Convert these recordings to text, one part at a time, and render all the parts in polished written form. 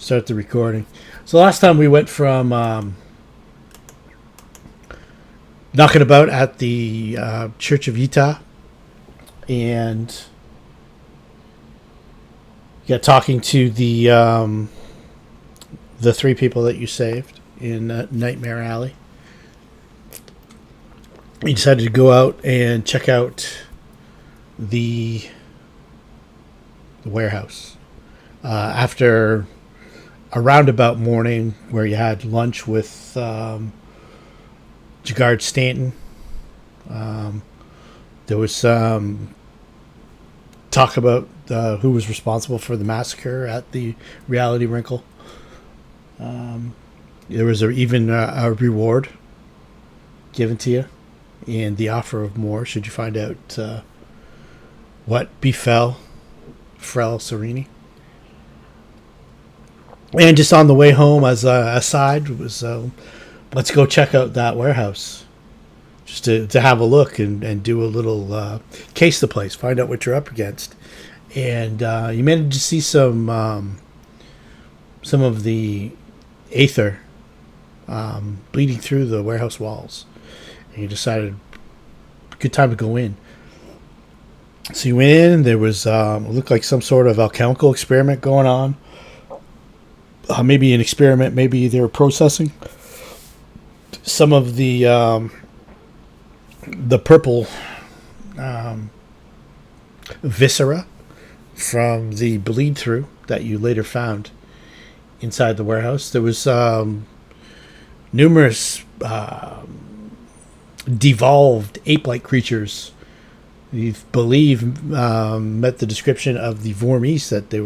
Start the recording. So last time we went from knocking about at the Church of Utah and talking to the three people that you saved in Nightmare Alley. You decided to go out and check out the warehouse after a roundabout morning where you had lunch with Jagard Stanton. There was some talk about who was responsible for the massacre at the Reality Wrinkle. There was even a reward given to you and the offer of more should you find out what befell Frell Sarini. And just on the way home, as a aside, was let's go check out that warehouse, just to have a look and do a little case the place, find out what you're up against. And you managed to see some of the aether bleeding through the warehouse walls, and you decided good time to go in. So you went in. There was it looked like some sort of alchemical experiment going on. Maybe an experiment. Maybe they were processing some of the purple viscera from the bleed through that you later found inside the warehouse. There was numerous devolved ape-like creatures. You believe met the description of the Vormis that they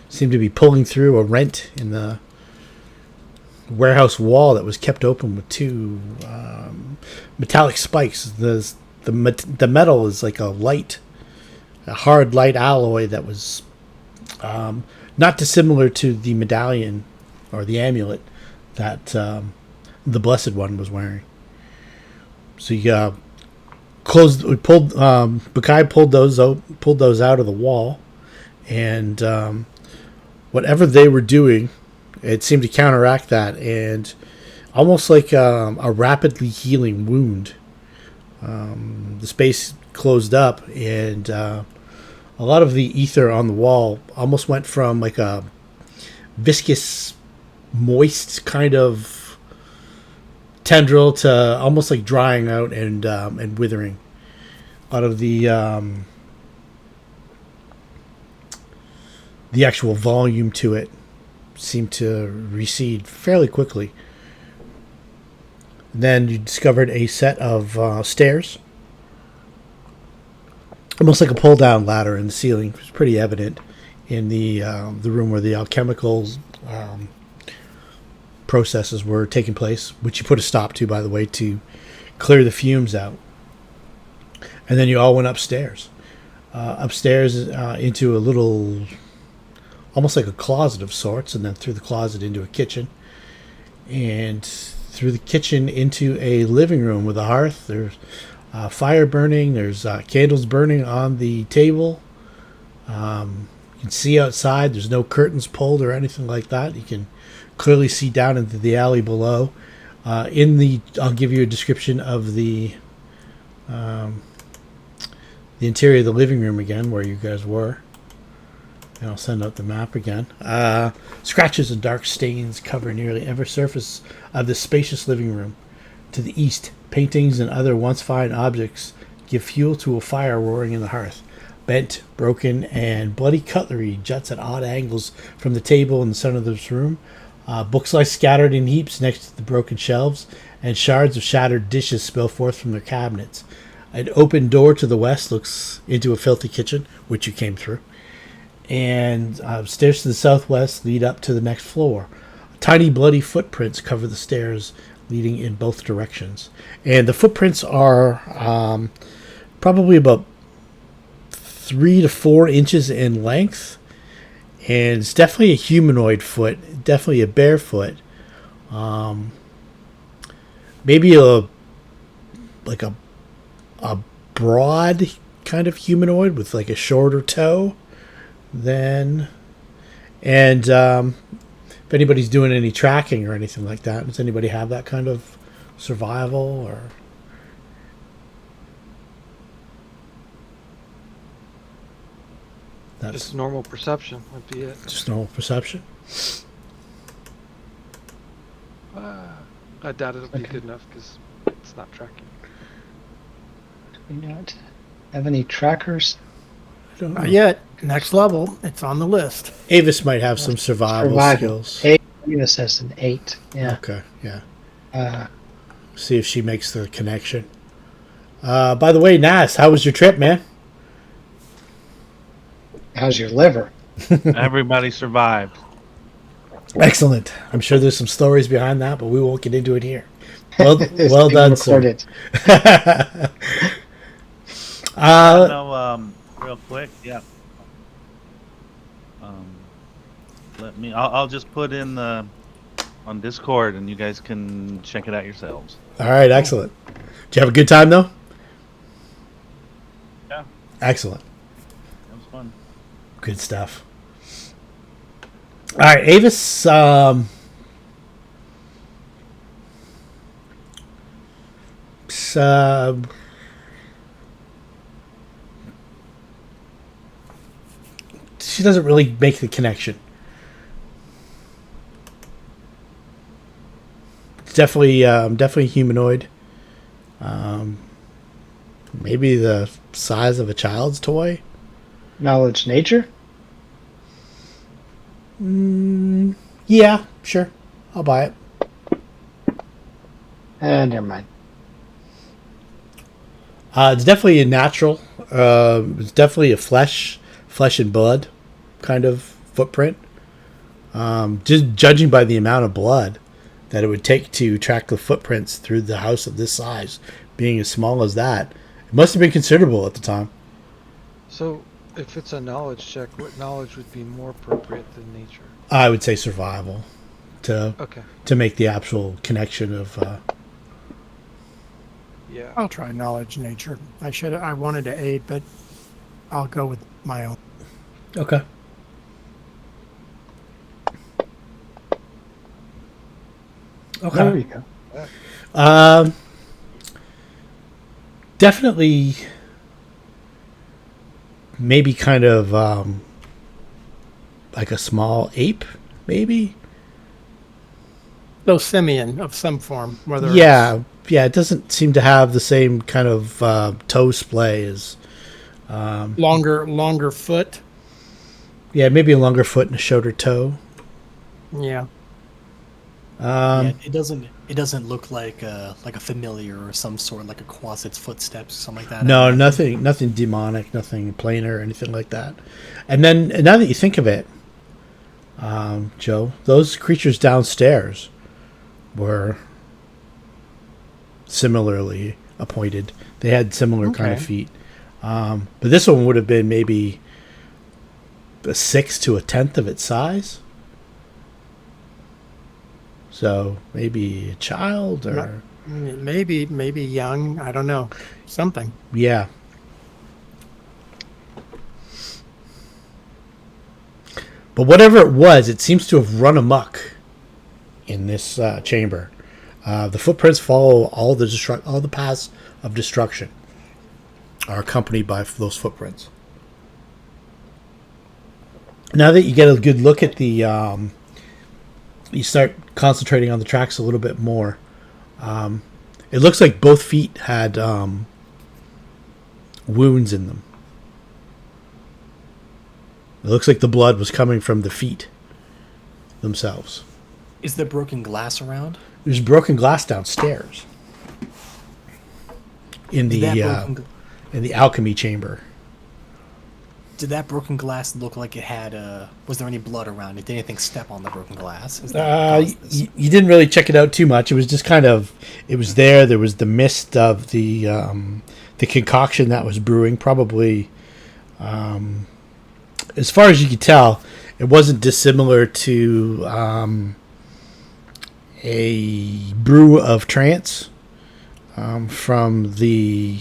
seemed to be pulling through a rent in the warehouse wall that was kept open with two metallic spikes. The metal is like a hard light alloy that was not dissimilar to the medallion or the amulet that the Blessed One was wearing. So you Bakai pulled those out of the wall, and whatever they were doing, it seemed to counteract that, and almost like a rapidly healing wound. The space closed up, and a lot of the ether on the wall almost went from like a viscous, moist kind of tendril to almost like drying out and withering. A lot of the actual volume to it seemed to recede fairly quickly. Then you discovered a set of stairs, almost like a pull-down ladder in the ceiling. It was pretty evident in the room where the alchemical processes were taking place, which you put a stop to, by the way, to clear the fumes out. And then you all went upstairs. Upstairs into a little, almost like a closet of sorts, and then through the closet into a kitchen. And through the kitchen into a living room with a hearth. There's fire burning. There's candles burning on the table. You can see outside. There's no curtains pulled or anything like that. You can clearly see down into the alley below. I'll give you a description of the interior of the living room again, where you guys were. And I'll send out the map again. Scratches and dark stains cover nearly every surface of this spacious living room. To the east, paintings and other once fine objects give fuel to a fire roaring in the hearth. Bent, broken, and bloody cutlery juts at odd angles from the table in the center of this room. Books lie scattered in heaps next to the broken shelves, and shards of shattered dishes spill forth from their cabinets. An open door to the west looks into a filthy kitchen, which you came through. And stairs to the southwest lead up to the next floor. Tiny bloody footprints cover the stairs leading in both directions. And the footprints are probably about 3 to 4 inches in length. And it's definitely a humanoid foot, definitely a bare foot. Maybe a broad kind of humanoid with like a shorter toe. And if anybody's doing any tracking or anything like that. Does anybody have that kind of survival or? That's Just normal perception would be it. just normal perception. I doubt it'll be good enough because it's not tracking. Do we not have any trackers? Not yet. Next level. It's on the list. Avis might have some survival skills. Avis has an 8. Yeah. Okay, yeah. Uh, See if she makes the connection. By the way, Nas, how was your trip, man? how's your liver? Everybody survived. Excellent. I'm sure there's some stories behind that, but we won't get into it here. Well, well done, sir. Real quick, yeah. I'll just put in the on Discord, and you guys can check it out yourselves. All right, excellent. Did you have a good time though? Yeah, Excellent. it was fun. Good stuff. All right, Avis. She doesn't really make the connection. It's definitely humanoid. Maybe the size of a child's toy. Knowledge nature? Yeah, sure. I'll buy it. Never mind. It's definitely a natural. It's definitely a flesh and blood kind of footprint. Just judging by the amount of blood that it would take to track the footprints through the house of this size, being as small as that, it must have been considerable at the time. So, if it's a knowledge check, what knowledge would be more appropriate than nature? I would say survival to Okay. make the actual connection of. Yeah. I'll try knowledge nature. I wanted to aid, but I'll go with my own. Okay. Okay. There you go. Definitely, maybe kind of like a small ape, maybe. So simian of some form, whether Yeah, it doesn't seem to have the same kind of toe splay as. it's longer foot. Yeah, maybe a longer foot and a shorter toe. Yeah. Yeah, it doesn't look like a familiar or some sort, like a Quaset's footsteps, something like that. No, nothing demonic, nothing planar or anything like that. And then now that you think of it, Joe, those creatures downstairs were similarly appointed. They had similar kind of feet. But this one would have been maybe a sixth to a tenth of its size. So maybe a child or Maybe young. I don't know. Something. yeah. But whatever it was, it seems to have run amok in this chamber. The footprints follow all the paths of destruction are accompanied by those footprints. Now that you get a good look at the, you start concentrating on the tracks a little bit more. It looks like both feet had wounds in them. It looks like the blood was coming from the feet themselves. Is there broken glass around? There's broken glass downstairs in Did the alchemy chamber. Did that broken glass look like it had? Was there any blood around it? Did anything step on the broken glass? Is that what caused this? You didn't really check it out too much. It was just kind of, it was there. There was the mist of the concoction that was brewing. Probably, as far as you could tell, it wasn't dissimilar to a brew of Trance from the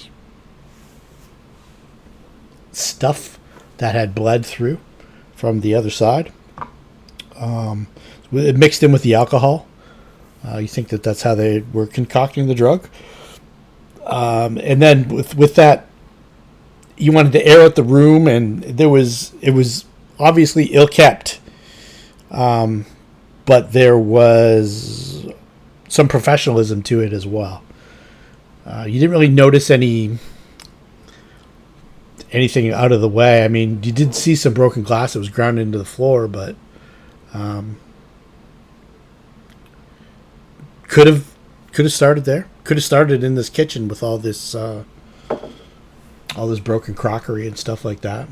stuff that had bled through from the other side. It mixed in with the alcohol. You think that that's how they were concocting the drug. And then with that, you wanted to air out the room, and it was obviously ill kept. But there was some professionalism to it as well. You didn't really notice anything out of the way. I mean, you did see some broken glass that was ground into the floor, but could have started there. Could have started in this kitchen with all this broken crockery and stuff like that.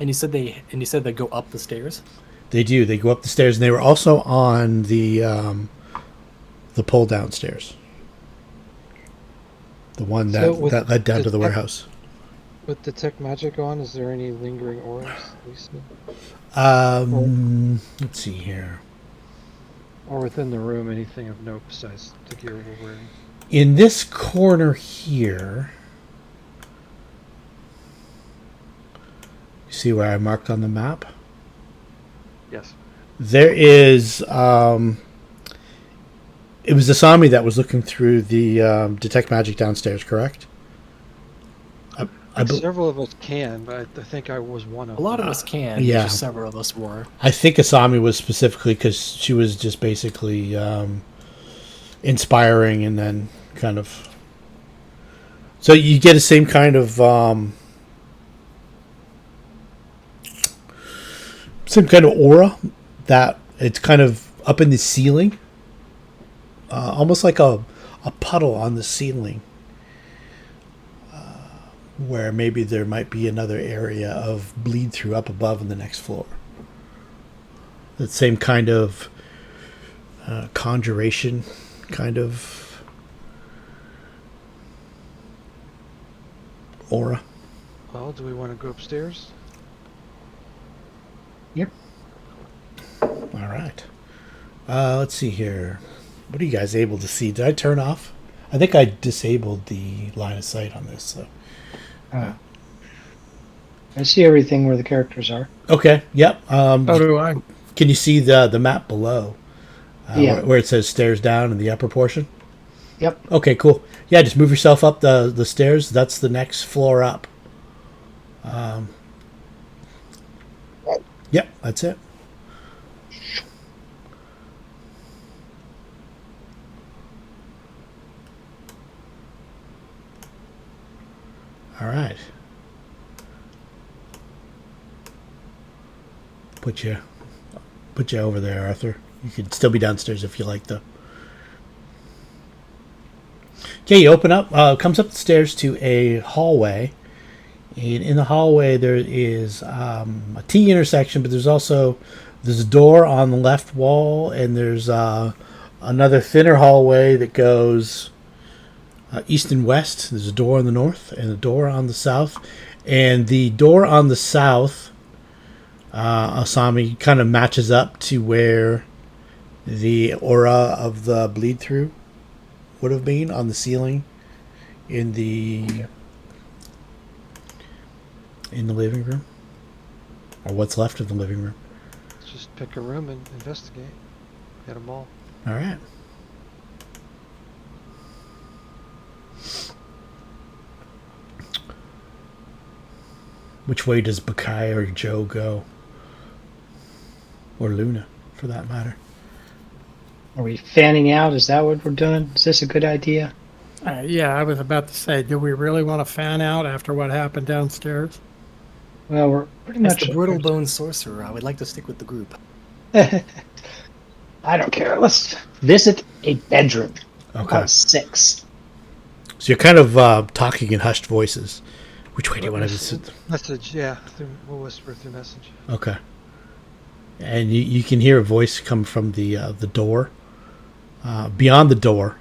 And you said they go up the stairs? They do. They go up the stairs, and they were also on the pull downstairs. The one that led down to the warehouse. With detect magic on, is there any lingering auras, Lisa? Let's see here. Or within the room, anything of note besides the gear we're wearing? In this corner here, you see where I marked on the map? Yes. There is, it was Asami that was looking through the detect magic downstairs, correct? Several of us can, but I think I was one of them. A lot of us can. Yeah. Just several of us were. I think Asami was specifically because she was just basically inspiring, and then kind of. So you get the same kind of aura that it's kind of up in the ceiling, almost like a puddle on the ceiling. Where maybe there might be another area of bleed through up above in the next floor. That same kind of conjuration, kind of aura. Well, do we want to go upstairs? Yep. All right. Let's see here. What are you guys able to see? Did I turn off? I think I disabled the line of sight on this. So. I see everything where the characters are. Okay. Yep. So do I. Can you see the map below? Yeah. Where it says stairs down in the upper portion? Yep. Okay, cool. Yeah, just move yourself up the stairs. That's the next floor up. Yep, that's it. All right. Put you over there, Arthur. You can still be downstairs if you like, though. Okay, you open up. Comes up the stairs to a hallway, and in the hallway there is a T intersection, but there's a door on the left wall, and there's another thinner hallway that goes east and west. There's a door on the north and a door on the south, and the door on the south, Asami, kind of matches up to where the aura of the bleed through would have been on the ceiling in the living room, or what's left of the living room. Let's just pick a room and investigate. Get them all. All right. Which way does Bakai or Joe go? Or Luna, for that matter. Are we fanning out? Is that what we're doing? Is this a good idea? Yeah, I was about to say, do we really want to fan out after what happened downstairs? Well, we're pretty As much. the brittle bone sorcerer, I would like to stick with the group. I don't care. Let's visit a bedroom. Okay. About 6. So you're kind of talking in hushed voices. Which way do you want to visit? Message, yeah. We'll whisper through message. Okay. And you can hear a voice come from the door. Beyond the door,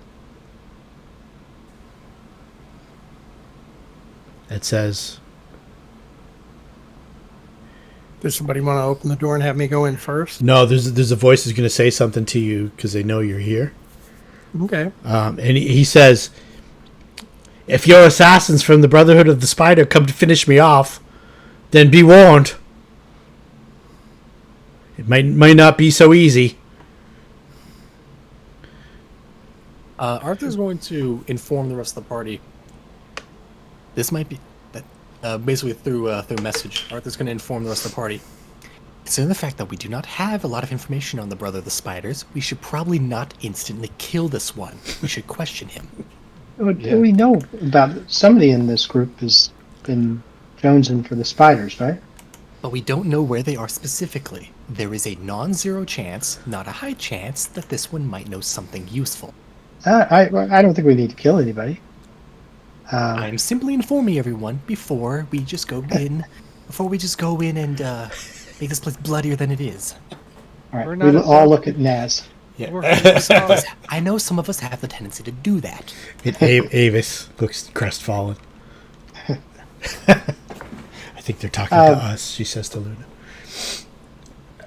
it says, Does somebody want to open the door and have me go in first? no, there's a voice that's going to say something to you because they know you're here. Okay. And he says, if your assassins from the Brotherhood of the Spider come to finish me off, then be warned. It might not be so easy. Arthur's going to inform the rest of the party. This might be basically through message. Arthur's going to inform the rest of the party. Considering the fact that we do not have a lot of information on the Brother of the Spiders, we should probably not instantly kill this one. We should question him. What do we know about somebody in this group has been jonesing for the spiders, right? But we don't know where they are specifically. There is a non-zero chance, not a high chance, that this one might know something useful. I don't think we need to kill anybody. I'm simply informing everyone before we just go in and make this place bloodier than it is. All right, We're not we'll all look at Naz. Yeah. I know some of us have the tendency to do that. Avis looks crestfallen. I think they're talking to us, she says to Luna.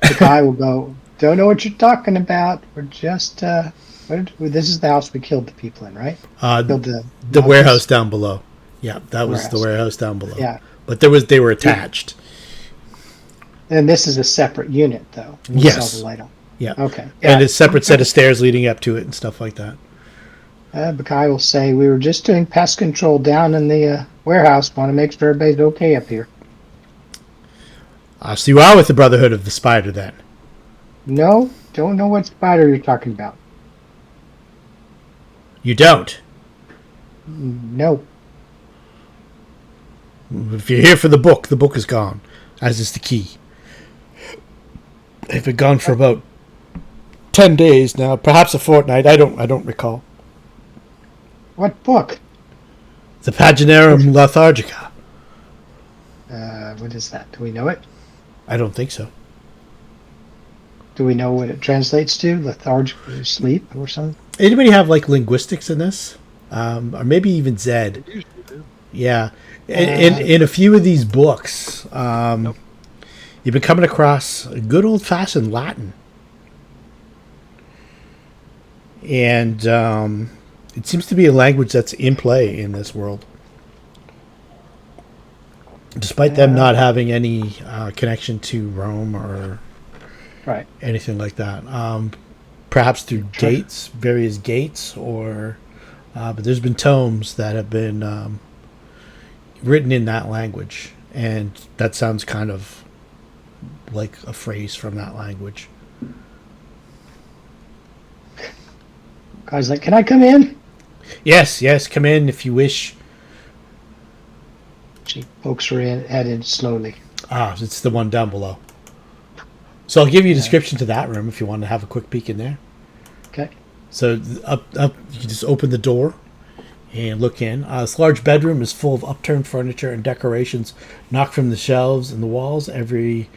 The guy will go, don't know what you're talking about. We're just, this is the house we killed the people in, right? The warehouse down below. Yeah, that was the warehouse down below. Yeah. But they were attached. And this is a separate unit, though. We Yes. saw the light on. Yeah. Okay. And a separate set of stairs leading up to it and stuff like that. Bakai will say, we were just doing pest control down in the warehouse. Want to make sure everybody's okay up here. So you are with the Brotherhood of the Spider, then? No, don't know what spider you're talking about. You don't? No. If you're here for the book is gone, as is the key. They've been gone for about 10 days now, perhaps a fortnight. I don't recall. What book? The Paginarum Lethargica. What is that? Do we know it? I don't think so. Do we know what it translates to? Lethargic or sleep or something? Anybody have like linguistics in this? Or maybe even Zed? Usually do. Yeah. In a few of these books, Nope. you've been coming across good old-fashioned Latin. And it seems to be a language that's in play in this world. Despite them not having any connection to Rome or Right. anything like that. Perhaps through gates, various gates, or... but there's been tomes that have been written in that language. And that sounds kind of like a phrase from that language. Guy's like, can I come in? Yes, come in if you wish. She pokes her head in slowly. It's the one down below. So I'll give you a description to that room if you want to have a quick peek in there. Okay. So up, you can just open the door and look in. This large bedroom is full of upturned furniture and decorations knocked from the shelves and the walls. Every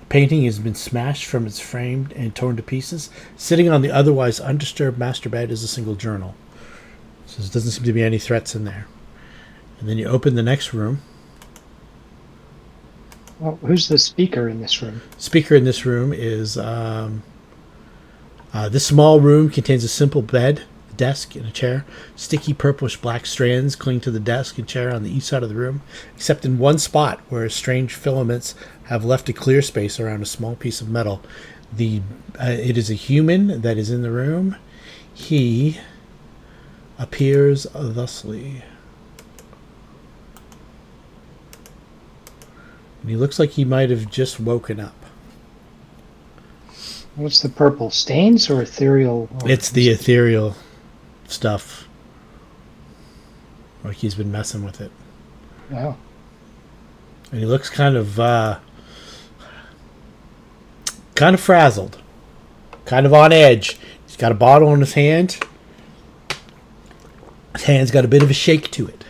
painting has been smashed from its frame and torn to pieces. Sitting on the otherwise undisturbed master bed is a single journal. So there doesn't seem to be any threats in there. And then you open the next room. Well, who's the speaker in this room? Speaker in this room is this small room contains a simple bed, a desk, and a chair. Sticky purplish black strands cling to the desk and chair on the east side of the room, except in one spot where strange filaments have left a clear space around a small piece of metal. It is a human that is in the room. He appears thusly. And he looks like he might have just woken up. What's the purple? Stains or ethereal? It's the ethereal stuff. Like he's been messing with it. Oh. And he looks kind of frazzled. Kind of on edge. He's got a bottle in his hand. His hand's got a bit of a shake to it.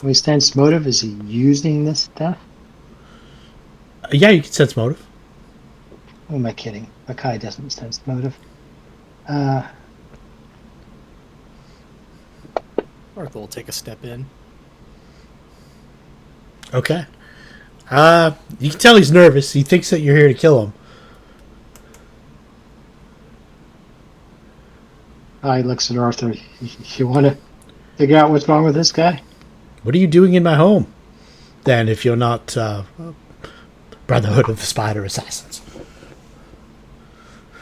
We sense motive. Is he using this stuff? Yeah, you can sense motive. Who am I kidding? Makai doesn't sense motive. Arthur will take a step in. Okay. You can tell he's nervous. He thinks that you're here to kill him. He looks at Arthur. You want to figure out what's wrong with this guy? What are you doing in my home, then, if you're not Brotherhood of the Spider assassins?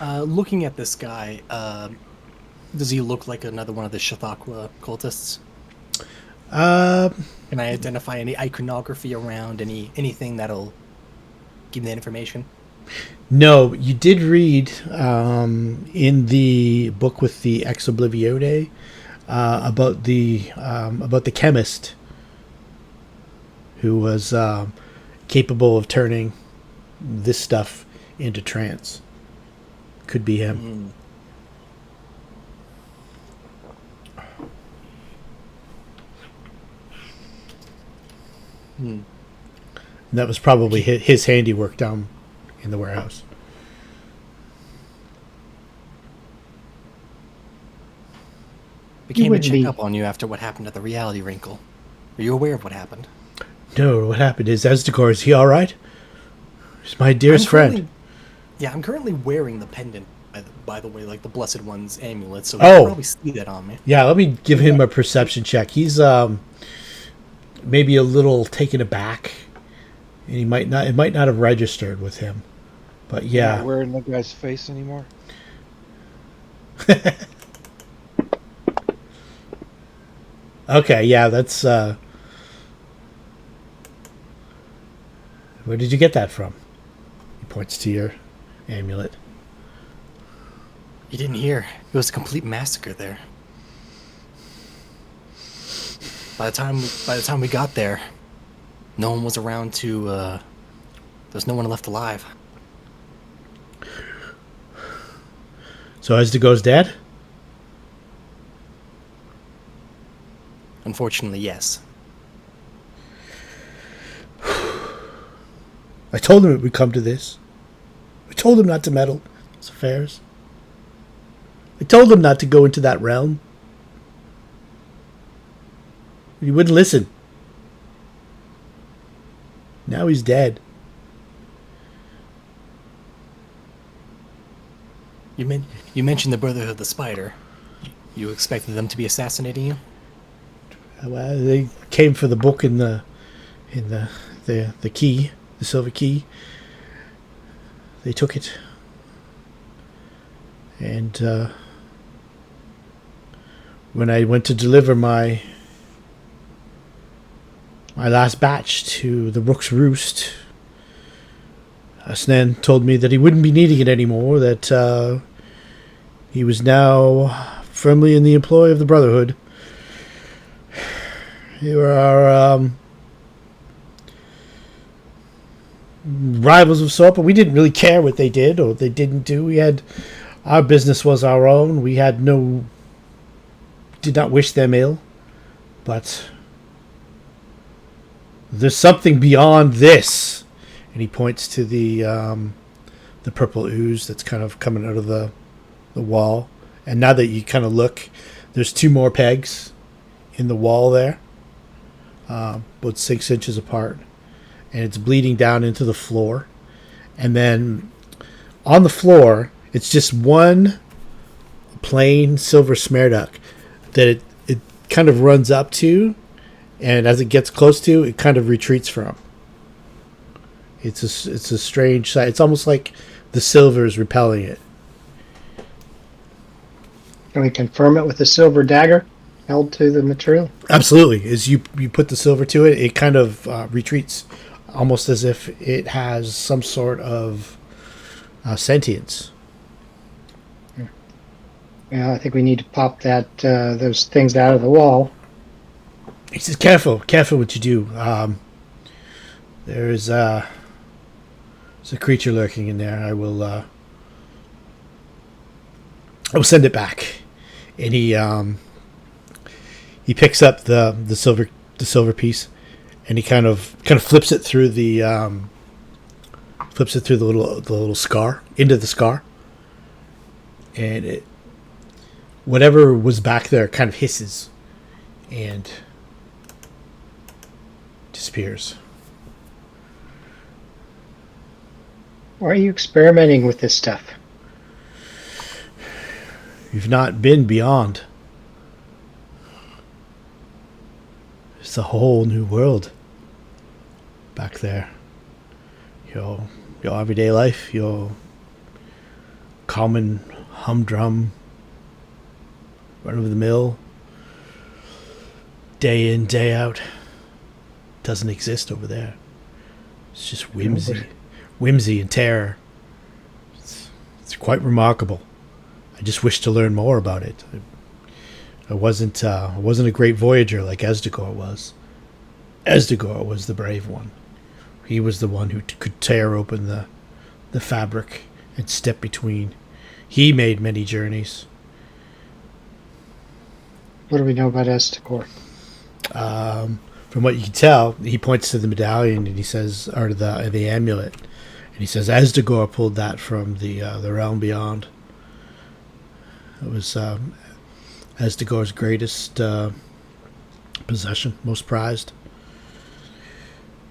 Looking at this guy, does he look like another one of the Shathakwa cultists? Can I identify any iconography around, anything that'll give me that information? No, you did read in the book with the Ex Oblivione about the chemist who was capable of turning this stuff into trance. Could be him. And that was probably his handiwork down in the warehouse. We came to wouldn't check be- up on you after what happened at the reality wrinkle. Are you aware of what happened? No, what happened is Ezdagor, is he alright? He's my dearest friend. Yeah, I'm currently wearing the pendant, by the way, like the Blessed One's amulet, so you Oh. can probably see that on me. Yeah, let me give him a perception check. He's maybe a little taken aback, and it might not have registered with him. But yeah. Not wearing the guy's face anymore. Okay, yeah, that's where did you get that from? He points to your amulet. You didn't hear. It was a complete massacre there. By the time we got there, no one was around to there's no one left alive. So Ezdagor's dead? Unfortunately, yes. I told him it would come to this. I told him not to meddle in his affairs. I told him not to go into that realm. He wouldn't listen. Now he's dead. You mentioned the Brotherhood of the Spider. You expected them to be assassinating you? Well, they came for the book and the key, the silver key. They took it, and when I went to deliver my last batch to the Rook's Roost, Snan told me that he wouldn't be needing it anymore. That he was now firmly in the employ of the Brotherhood. You are rivals of sort, but we didn't really care what they did or they didn't do. We had our business was our own. We had did not wish them ill, but there's something beyond this. And he points to the purple ooze that's kind of coming out of the wall. And now that you kind of look, there's 2 more pegs in the wall there. About 6 inches apart, and it's bleeding down into the floor. And then on the floor, it's just one plain silver smearduck that it kind of runs up to, and as it gets close to, it kind of retreats from. It's a strange sight. It's almost like the silver is repelling it. Can we confirm it with the silver dagger held to the material? Absolutely. As you put the silver to it, it kind of retreats, almost as if it has some sort of sentience. Yeah, I think we need to pop those things out of the wall. He says, careful what you do. There's a creature lurking in there. I will send it back. And he picks up the silver piece, and he kind of flips it through the little scar into the scar, and whatever was back there kind of hisses and disappears. Why are you experimenting with this stuff? You've not been beyond. It's a whole new world back there. Your everyday life, your common humdrum, run-of-the-mill, day in, day out, doesn't exist over there. It's just whimsy and terror. It's quite remarkable. I just wish to learn more about it. I wasn't a great voyager like Ezdagor was. Ezdagor was the brave one. He was the one who could tear open the fabric and step between. He made many journeys. What do we know about Ezdagor? From what you can tell, he points to the medallion and he says, or the amulet, and he says, Ezdagor pulled that from the realm beyond. It was Ezdagor's greatest possession, most prized.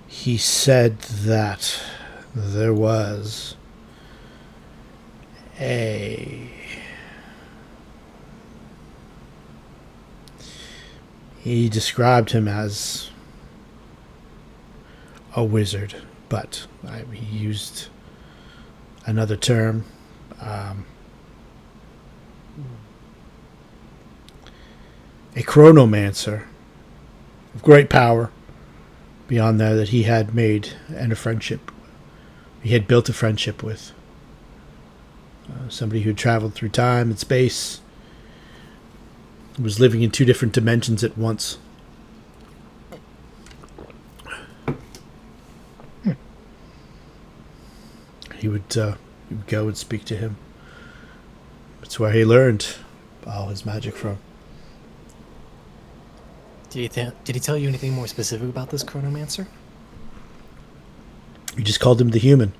He said that there was he described him as a wizard, but he used another term. A chronomancer of great power beyond that he had made and a friendship. He had built a friendship with somebody who traveled through time and space, was living in two different dimensions at once. He would go and speak to him. That's where he learned all his magic from. Did he tell you anything more specific about this chronomancer? You just called him the human.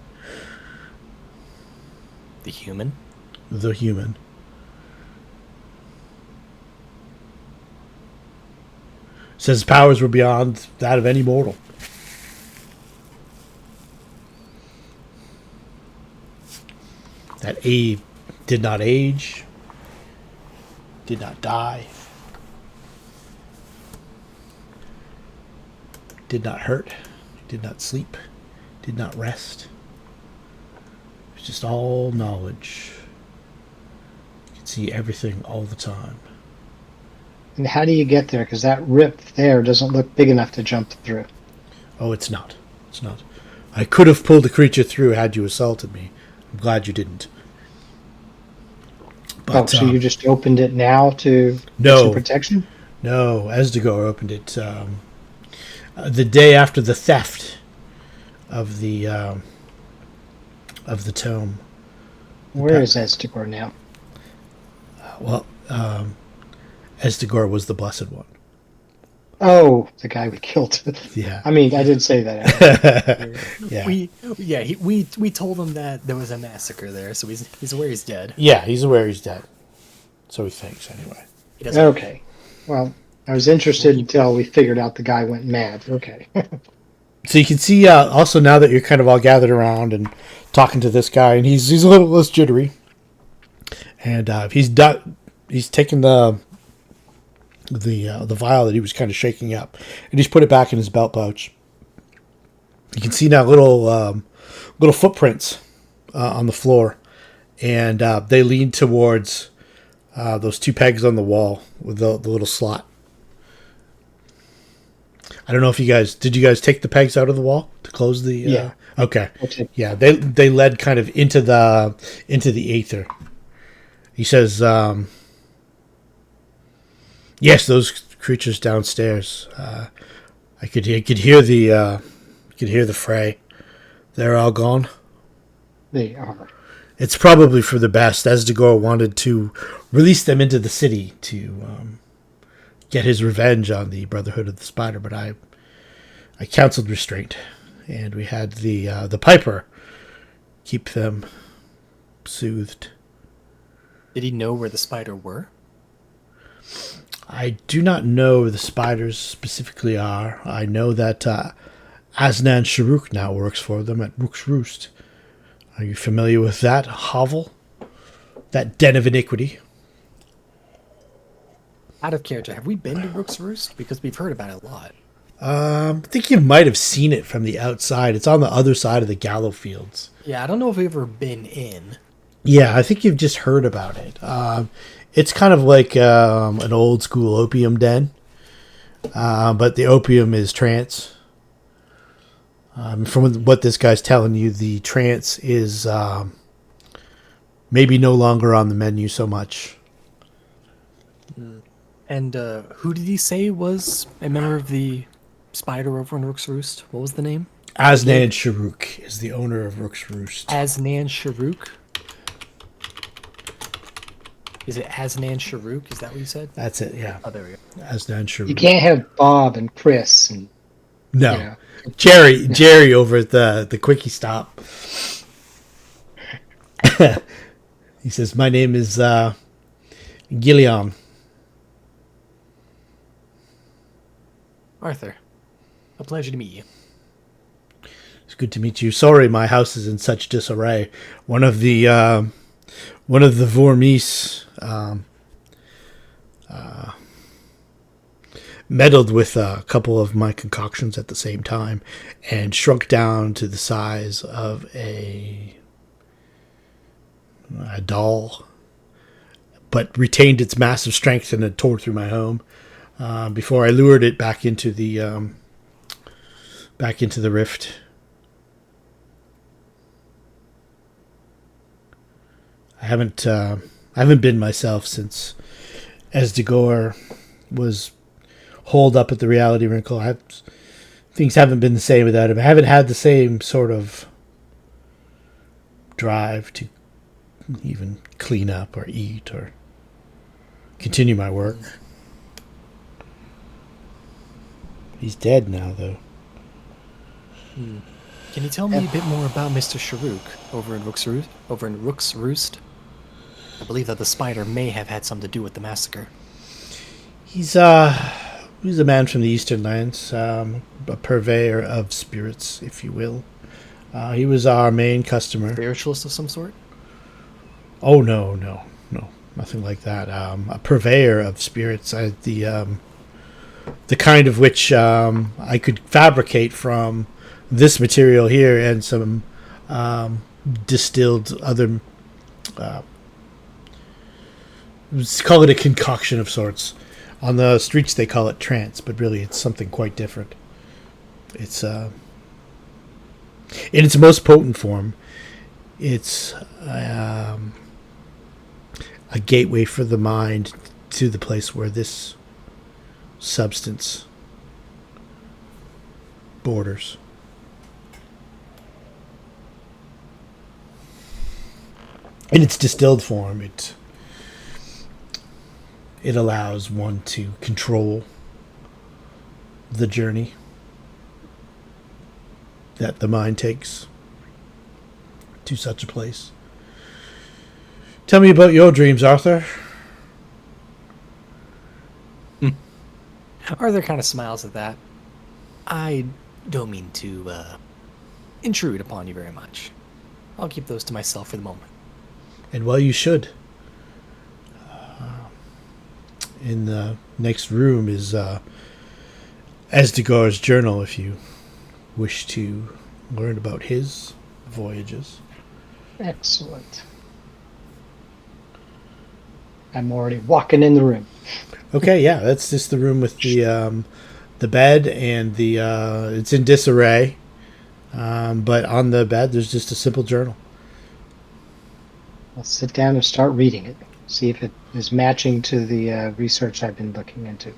The human? The human. Says his powers were beyond that of any mortal. That he did not age, did not die, did not hurt, did not sleep, did not rest. It was just all knowledge. You could see everything all the time. And how do you get there? Because that rip there doesn't look big enough to jump through. Oh, it's not. It's not. I could have pulled the creature through had you assaulted me. I'm glad you didn't. But, so you just opened it now to get some protection? No, Ezdagor opened it the day after the theft of the tome. Where is Ezdagor now? Ezdagor was the Blessed One. Oh, the guy we killed. Yeah. I mean, I did say that. Yeah. We told him that there was a massacre there, so he's aware he's dead. Yeah, he's aware he's dead. So he thinks, anyway. Okay. Well, I was interested until we figured out the guy went mad. Okay. So you can see also now that you're kind of all gathered around and talking to this guy, and he's a little less jittery, and he's taken the vial that he was kind of shaking up, and he's put it back in his belt pouch. You can see now little footprints on the floor, and they lean towards those two pegs on the wall with the little slot. I don't know if you guys take the pegs out of the wall to close the. Yeah. Okay. Yeah, they led kind of into the aether. He says, "Yes, those creatures downstairs. I could hear the fray. They're all gone. They are. It's probably for the best. Ezdagor wanted to release them into the city to get his revenge on the Brotherhood of the Spider, but I counseled restraint, and we had the Piper keep them soothed." Did he know where the spider were? I do not know where the spiders specifically are. I know that Asnan Sharuk now works for them at Rook's Roost. Are you familiar with that hovel? That den of iniquity? Out of character, have we been to Rook's Roost? Because we've heard about it a lot. I think you might have seen it from the outside. It's on the other side of the Gallow Fields. Yeah, I don't know if we've ever been in. Yeah, I think you've just heard about it. It's kind of like an old school opium den, but the opium is trance. From what this guy's telling you, the trance is maybe no longer on the menu so much. And who did he say was a member of the Spider over in Rook's Roost? What was the name? Asnan Sharuk is the owner of Rook's Roost. Asnan Sharuk? Is it Asnan Sharuk? Is that what you said? That's it, yeah. Oh, there we go. Asnan Sharuk. You can't have Bob and Chris and No. you know. Jerry over at the Quickie Stop. He says, my name is Geillion. Arthur, a pleasure to meet you. It's good to meet you. Sorry, my house is in such disarray. One of the Vormis meddled with a couple of my concoctions at the same time and shrunk down to the size of a doll, but retained its massive strength and had tore through my home before I lured it back into the rift. I haven't been myself since Ezdagor was holed up at the reality wrinkle. Things haven't been the same without him. I haven't had the same sort of drive to even clean up or eat or continue my work. He's dead now, though. Can you tell me a bit more about Mr. Sharuk over in Rook's Roost? I believe that the spider may have had something to do with the massacre. He's a man from the Eastern Lands, a purveyor of spirits, if you will. He was our main customer. Spiritualist of some sort? Oh, no, nothing like that. A purveyor of spirits, the kind of which I could fabricate from this material here and some distilled other. Let's call it a concoction of sorts. On the streets they call it trance, but really it's something quite different. It's in its most potent form, it's a gateway for the mind to the place where this substance borders. In its distilled form, it allows one to control the journey that the mind takes to such a place. Tell me about your dreams, Arthur. Arthur kind of smiles at that. I don't mean to intrude upon you very much. I'll keep those to myself for the moment. And well, you should. In the next room is Ezdagor's journal, if you wish to learn about his voyages. Excellent. I'm already walking in the room. Okay, yeah, that's just the room with the bed and the it's in disarray, but on the bed there's just a simple journal. I'll sit down and start reading it. See if it is matching to the research I've been looking into.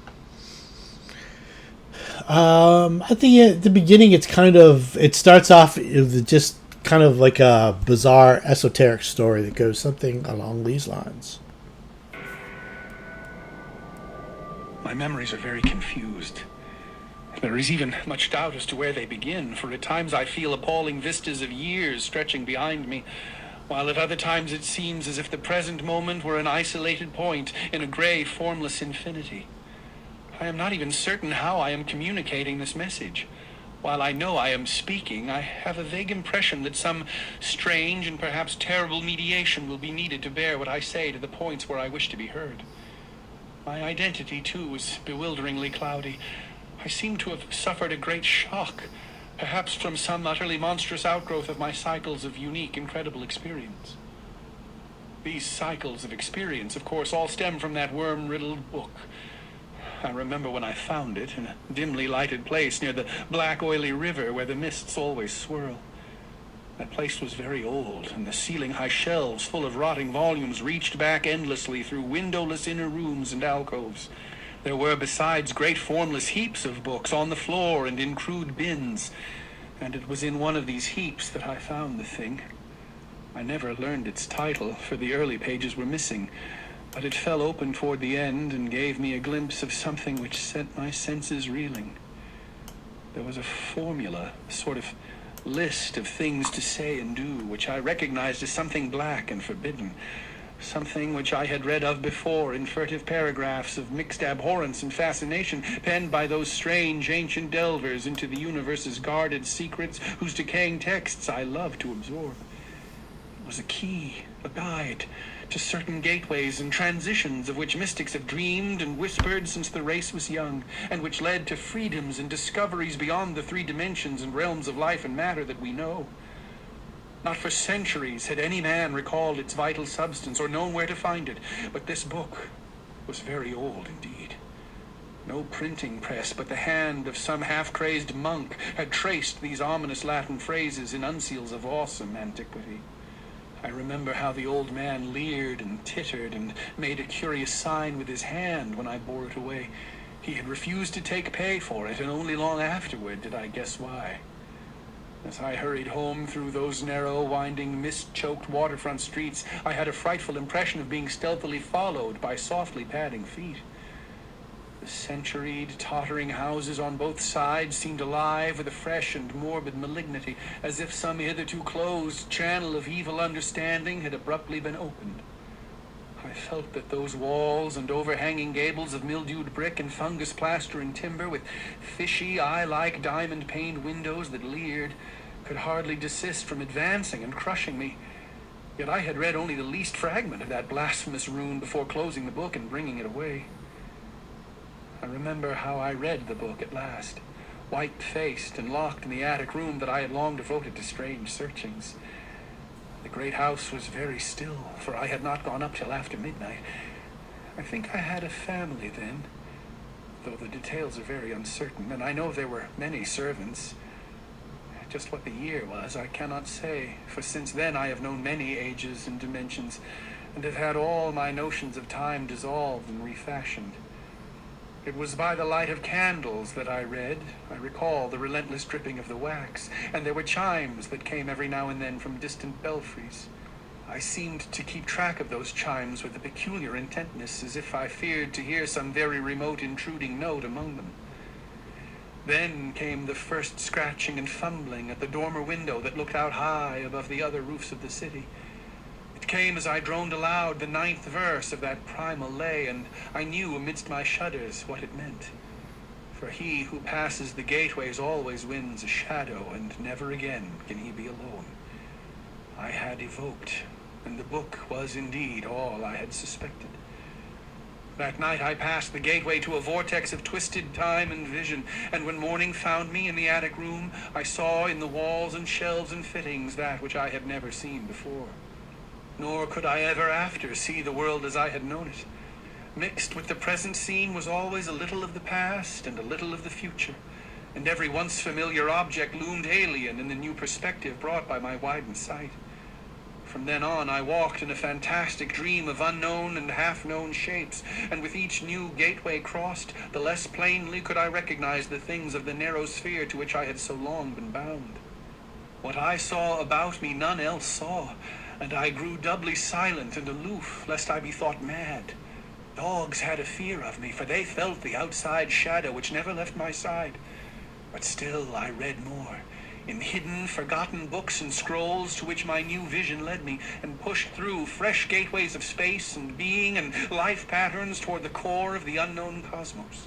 I think at the beginning it starts off with just kind of like a bizarre esoteric story that goes something along these lines. My memories are very confused. There is even much doubt as to where they begin, for at times I feel appalling vistas of years stretching behind me, while at other times it seems as if the present moment were an isolated point in a grey, formless infinity. I am not even certain how I am communicating this message. While I know I am speaking, I have a vague impression that some strange and perhaps terrible mediation will be needed to bear what I say to the points where I wish to be heard. My identity, too, is bewilderingly cloudy. I seem to have suffered a great shock, perhaps from some utterly monstrous outgrowth of my cycles of unique, incredible experience. These cycles of experience, of course, all stem from that worm-riddled book. I remember when I found it in a dimly lighted place near the black, oily river where the mists always swirl. That place was very old, and the ceiling-high shelves full of rotting volumes reached back endlessly through windowless inner rooms and alcoves. There were, besides, great formless heaps of books on the floor and in crude bins, and it was in one of these heaps that I found the thing. I never learned its title, for the early pages were missing, but it fell open toward the end and gave me a glimpse of something which set my senses reeling. There was a formula, a sort of list of things to say and do, which I recognized as something black and forbidden, something which I had read of before in furtive paragraphs of mixed abhorrence and fascination, penned by those strange ancient delvers into the universe's guarded secrets, whose decaying texts I loved to absorb. It was a key, a guide to certain gateways and transitions of which mystics have dreamed and whispered since the race was young, and which led to freedoms and discoveries beyond the 3 dimensions and realms of life and matter that we know. Not for centuries had any man recalled its vital substance or known where to find it, but this book was very old indeed. No printing press, but the hand of some half-crazed monk had traced these ominous Latin phrases in uncials of awesome antiquity. I remember how the old man leered and tittered and made a curious sign with his hand when I bore it away. He had refused to take pay for it, and only long afterward did I guess why. As I hurried home through those narrow, winding, mist-choked waterfront streets, I had a frightful impression of being stealthily followed by softly padding feet. The centuried, tottering houses on both sides seemed alive with a fresh and morbid malignity, as if some hitherto closed channel of evil understanding had abruptly been opened. I felt that those walls and overhanging gables of mildewed brick and fungus plaster and timber, with fishy, eye-like diamond-paned windows that leered, could hardly desist from advancing and crushing me. Yet I had read only the least fragment of that blasphemous rune before closing the book and bringing it away. I remember how I read the book at last, white-faced and locked in the attic room that I had long devoted to strange searchings. The great house was very still, for I had not gone up till after midnight. I think I had a family then, though the details are very uncertain, and I know there were many servants. Just what the year was, I cannot say, for since then I have known many ages and dimensions, and have had all my notions of time dissolved and refashioned. It was by the light of candles that I read. I recall the relentless dripping of the wax, and there were chimes that came every now and then from distant belfries. I seemed to keep track of those chimes with a peculiar intentness, as if I feared to hear some very remote intruding note among them. Then came the first scratching and fumbling at the dormer window that looked out high above the other roofs of the city. It came as I droned aloud the 9th verse of that primal lay, and I knew amidst my shudders what it meant. For he who passes the gateways always wins a shadow, and never again can he be alone. I had evoked, and the book was indeed all I had suspected. That night I passed the gateway to a vortex of twisted time and vision, and when morning found me in the attic room, I saw in the walls and shelves and fittings that which I had never seen before. Nor could I ever after see the world as I had known it. Mixed with the present scene was always a little of the past and a little of the future, and every once familiar object loomed alien in the new perspective brought by my widened sight. From then on I walked in a fantastic dream of unknown and half-known shapes, and with each new gateway crossed, the less plainly could I recognize the things of the narrow sphere to which I had so long been bound. What I saw about me none else saw, and I grew doubly silent and aloof, lest I be thought mad. Dogs had a fear of me, for they felt the outside shadow which never left my side. But still I read more, in hidden, forgotten books and scrolls to which my new vision led me, and pushed through fresh gateways of space and being and life patterns toward the core of the unknown cosmos.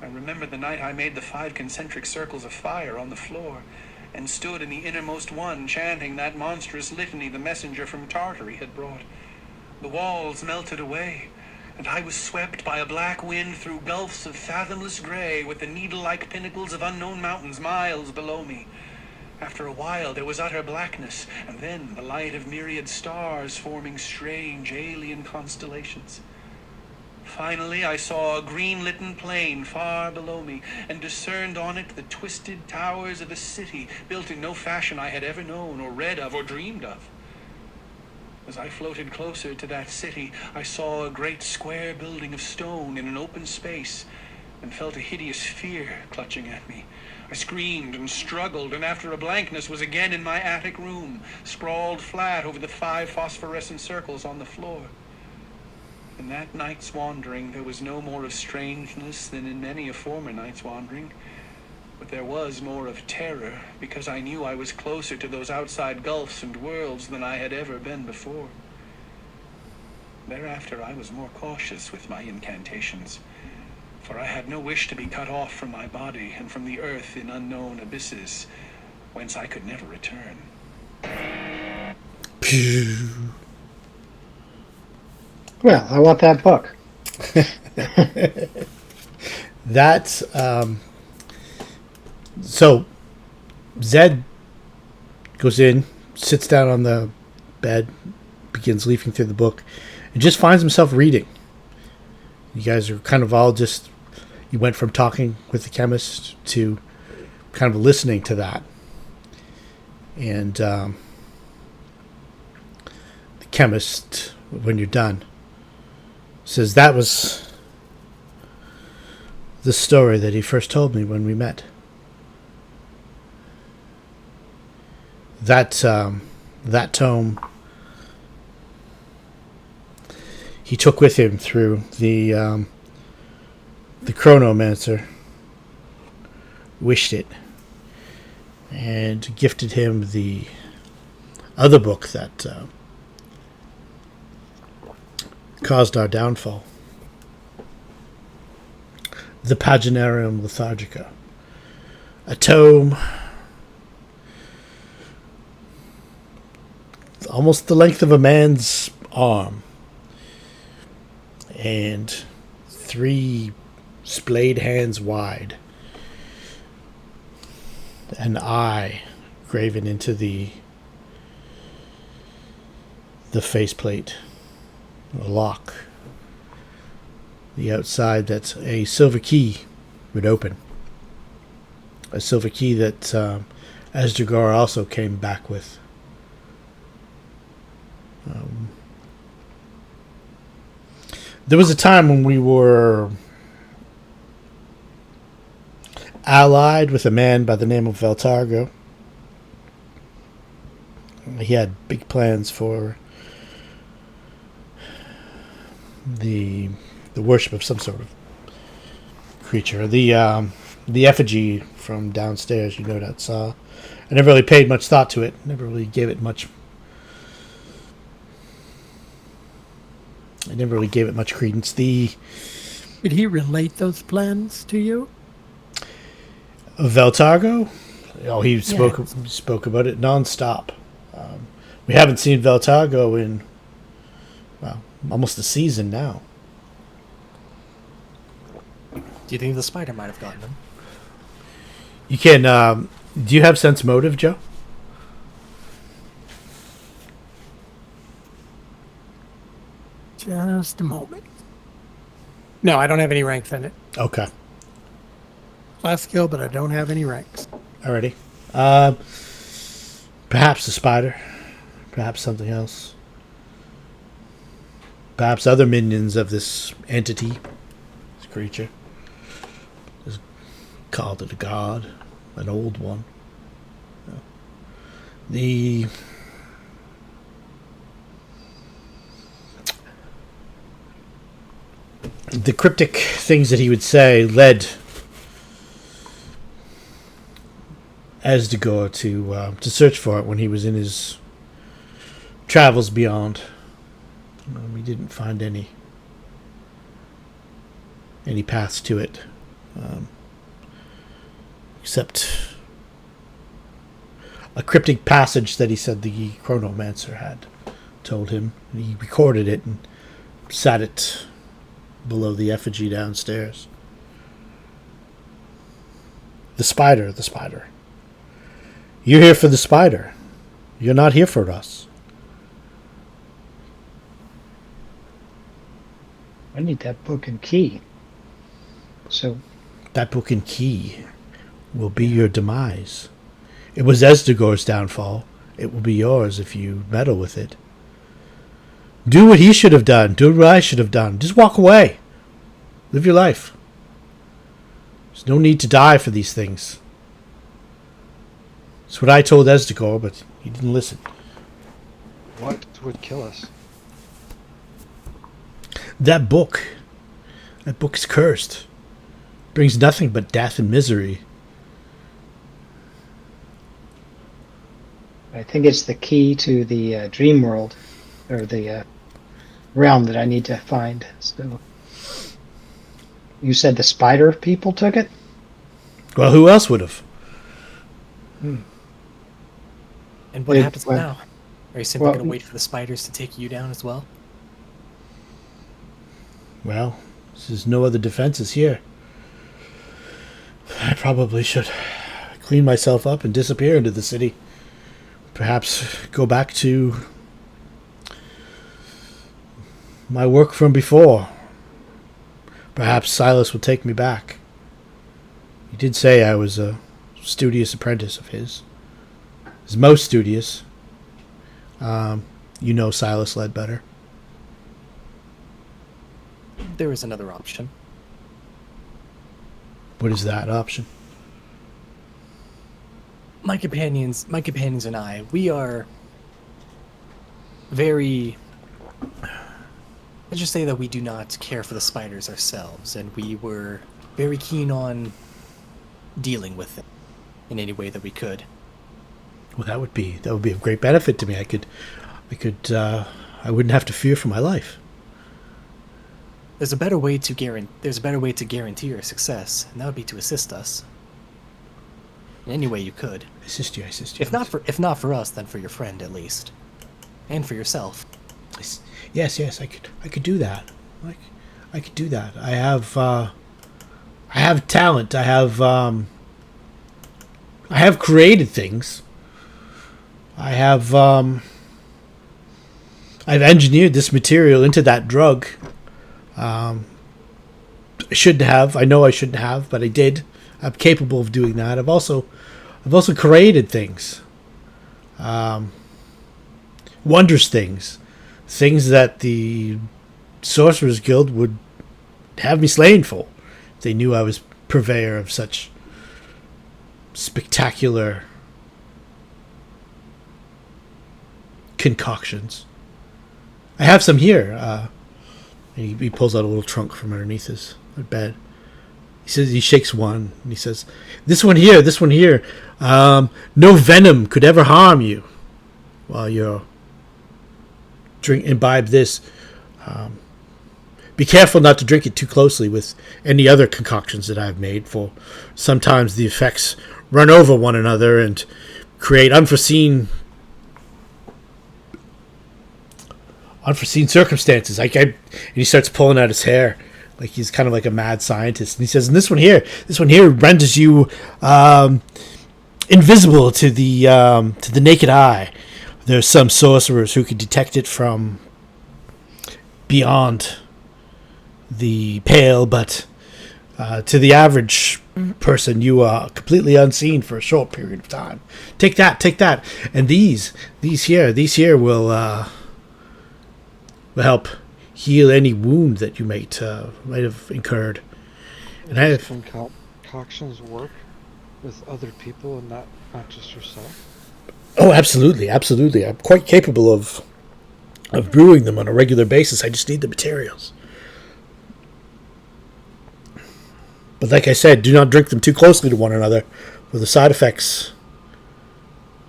I remember the night I made the 5 concentric circles of fire on the floor, and stood in the innermost one, chanting that monstrous litany the messenger from Tartary had brought. The walls melted away, and I was swept by a black wind through gulfs of fathomless gray, with the needle-like pinnacles of unknown mountains miles below me. After a while, there was utter blackness, and then the light of myriad stars forming strange alien constellations. Finally, I saw a green-litten plain far below me, and discerned on it the twisted towers of a city built in no fashion I had ever known, or read of, or dreamed of. As I floated closer to that city, I saw a great square building of stone in an open space, and felt a hideous fear clutching at me. I screamed and struggled, and after a blankness was again in my attic room, sprawled flat over the 5 phosphorescent circles on the floor. In that night's wandering, there was no more of strangeness than in many a former night's wandering, but there was more of terror, because I knew I was closer to those outside gulfs and worlds than I had ever been before. Thereafter, I was more cautious with my incantations, for I had no wish to be cut off from my body and from the earth in unknown abysses, whence I could never return. Well, I want that book. That's so Zed goes in, sits down on the bed, begins leafing through the book, and just finds himself reading. You guys are kind of all just, you went from talking with the chemist to kind of listening to that. And the chemist, when you're done, says, that was the story that he first told me when we met. That tome he took with him through the chronomancer wished it and gifted him the other book that caused our downfall, the Paginarium Lethargica, a tome almost the length of a man's arm and 3 splayed hands wide, an eye graven into the faceplate, a lock. The outside that a silver key would open. A silver key that Ezdagor also came back with. There was a time when we were allied with a man by the name of Veltargo. He had big plans for the worship of some sort of creature. The effigy from downstairs, you no doubt saw. I never really paid much thought to it. Never really gave it much. I never really gave it much credence. Did he relate those plans to you? Veltargo? Oh, he spoke about it nonstop. We haven't seen Veltargo in, well, almost a season now. Do you think the spider might have gotten him? You can. Do you have sense motive, Joe? Just a moment. No, I don't have any ranks in it. Okay. Class skill, but I don't have any ranks. Alrighty. Perhaps the spider. Perhaps something else. Perhaps other minions of this entity, this creature. Just called it a god, an old one. The cryptic things that he would say led Ezdagor to search for it when he was in his travels beyond. We didn't find any paths to it, except a cryptic passage that he said the chronomancer had told him. He recorded it and sat it below the effigy downstairs. The spider. You're here for the spider. You're not here for us. I need that book and key. So, That book and key will be your demise. It was Ezdagor's downfall. It will be yours if you meddle with it. Do what he should have done. Do what I should have done. Just walk away. Live your life. There's no need to die for these things. That's what I told Ezdagor, but he didn't listen. What would kill us? That book. That book is cursed. Brings nothing but death and misery. I think it's the key to the dream world, or the realm that I need to find. So, you said the spider people took it? Well, who else would have? And what happens well- now? Are you simply well- going to wait for the spiders to take you down as well? Well, there's no other defenses here. I probably should clean myself up and disappear into the city. Perhaps go back to my work from before. Perhaps Silas will take me back. He did say I was a studious apprentice of his. His most studious. You know Silas Ledbetter. There is another option. What is that option? My companions and I, we are very... Let's just say that we do not care for the spiders ourselves, and we were very keen on dealing with them in any way that we could. Well, that would be of great benefit to me. I wouldn't have to fear for my life. There's a better way to guarantee your success, and that would be to assist us. In any way you could. Assist you. If not for us, then for your friend at least. And for yourself. Yes, I could do that. I could do that. I have talent. I have created things. I've engineered this material into that drug. I shouldn't have. I know I shouldn't have, but I did. I'm capable of doing that. I've also created things, wondrous things that the Sorcerers Guild would have me slain for. If they knew I was purveyor of such spectacular concoctions. I have some here. He pulls out a little trunk from underneath his bed. He says, he shakes one and he says, this one here, no venom could ever harm you while you're imbibe this. Be careful not to drink it too closely with any other concoctions that I've made, for sometimes the effects run over one another and create unforeseen circumstances. And he starts pulling out his hair like he's kind of like a mad scientist. And he says, and this one here renders you invisible to the naked eye. There's some sorcerers who can detect it from beyond the pale, but to the average person, you are completely unseen for a short period of time. Take that, and these here will help heal any wound that you might have incurred. And I have Concoctions work with other people and not just yourself? Oh, absolutely. I'm quite capable of brewing them on a regular basis. I just need the materials. But like I said, do not drink them too closely to one another, or the side effects,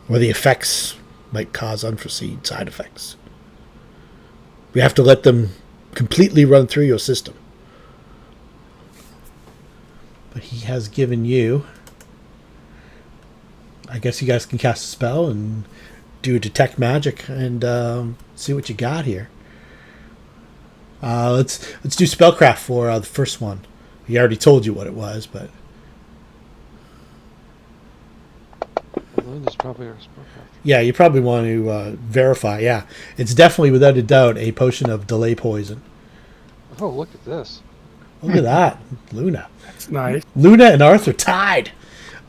or the effects might cause unforeseen side effects. We have to let them completely run through your system. But he has given you... I guess you guys can cast a spell and do a detect magic and see what you got here. Let's do spellcraft for the first one. He already told you what it was, but Well, Luna's probably our spellcraft. Yeah, you probably want to verify. Yeah, it's definitely without a doubt a potion of delay poison. Oh, look at this. Look at that, Luna. That's nice. Luna and Arthur tied.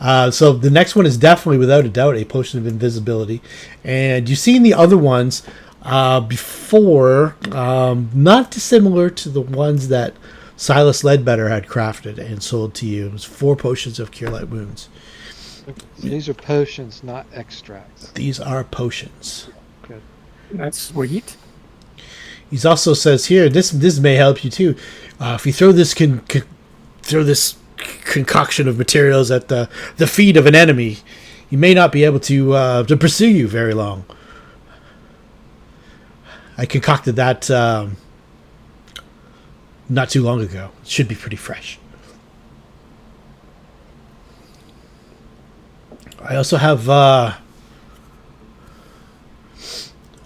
So the next one is definitely without a doubt a potion of invisibility, and you've seen the other ones before, not dissimilar to the ones that Silas Ledbetter had crafted and sold to you. It was 4 potions of Cure Light Wounds. These are potions, not extracts. These are potions. Good. That's sweet. He also says here, this may help you too. If you throw this concoction of materials at the feet of an enemy, you may not be able to pursue you very long. I concocted that not too long ago. It should be pretty fresh. I also have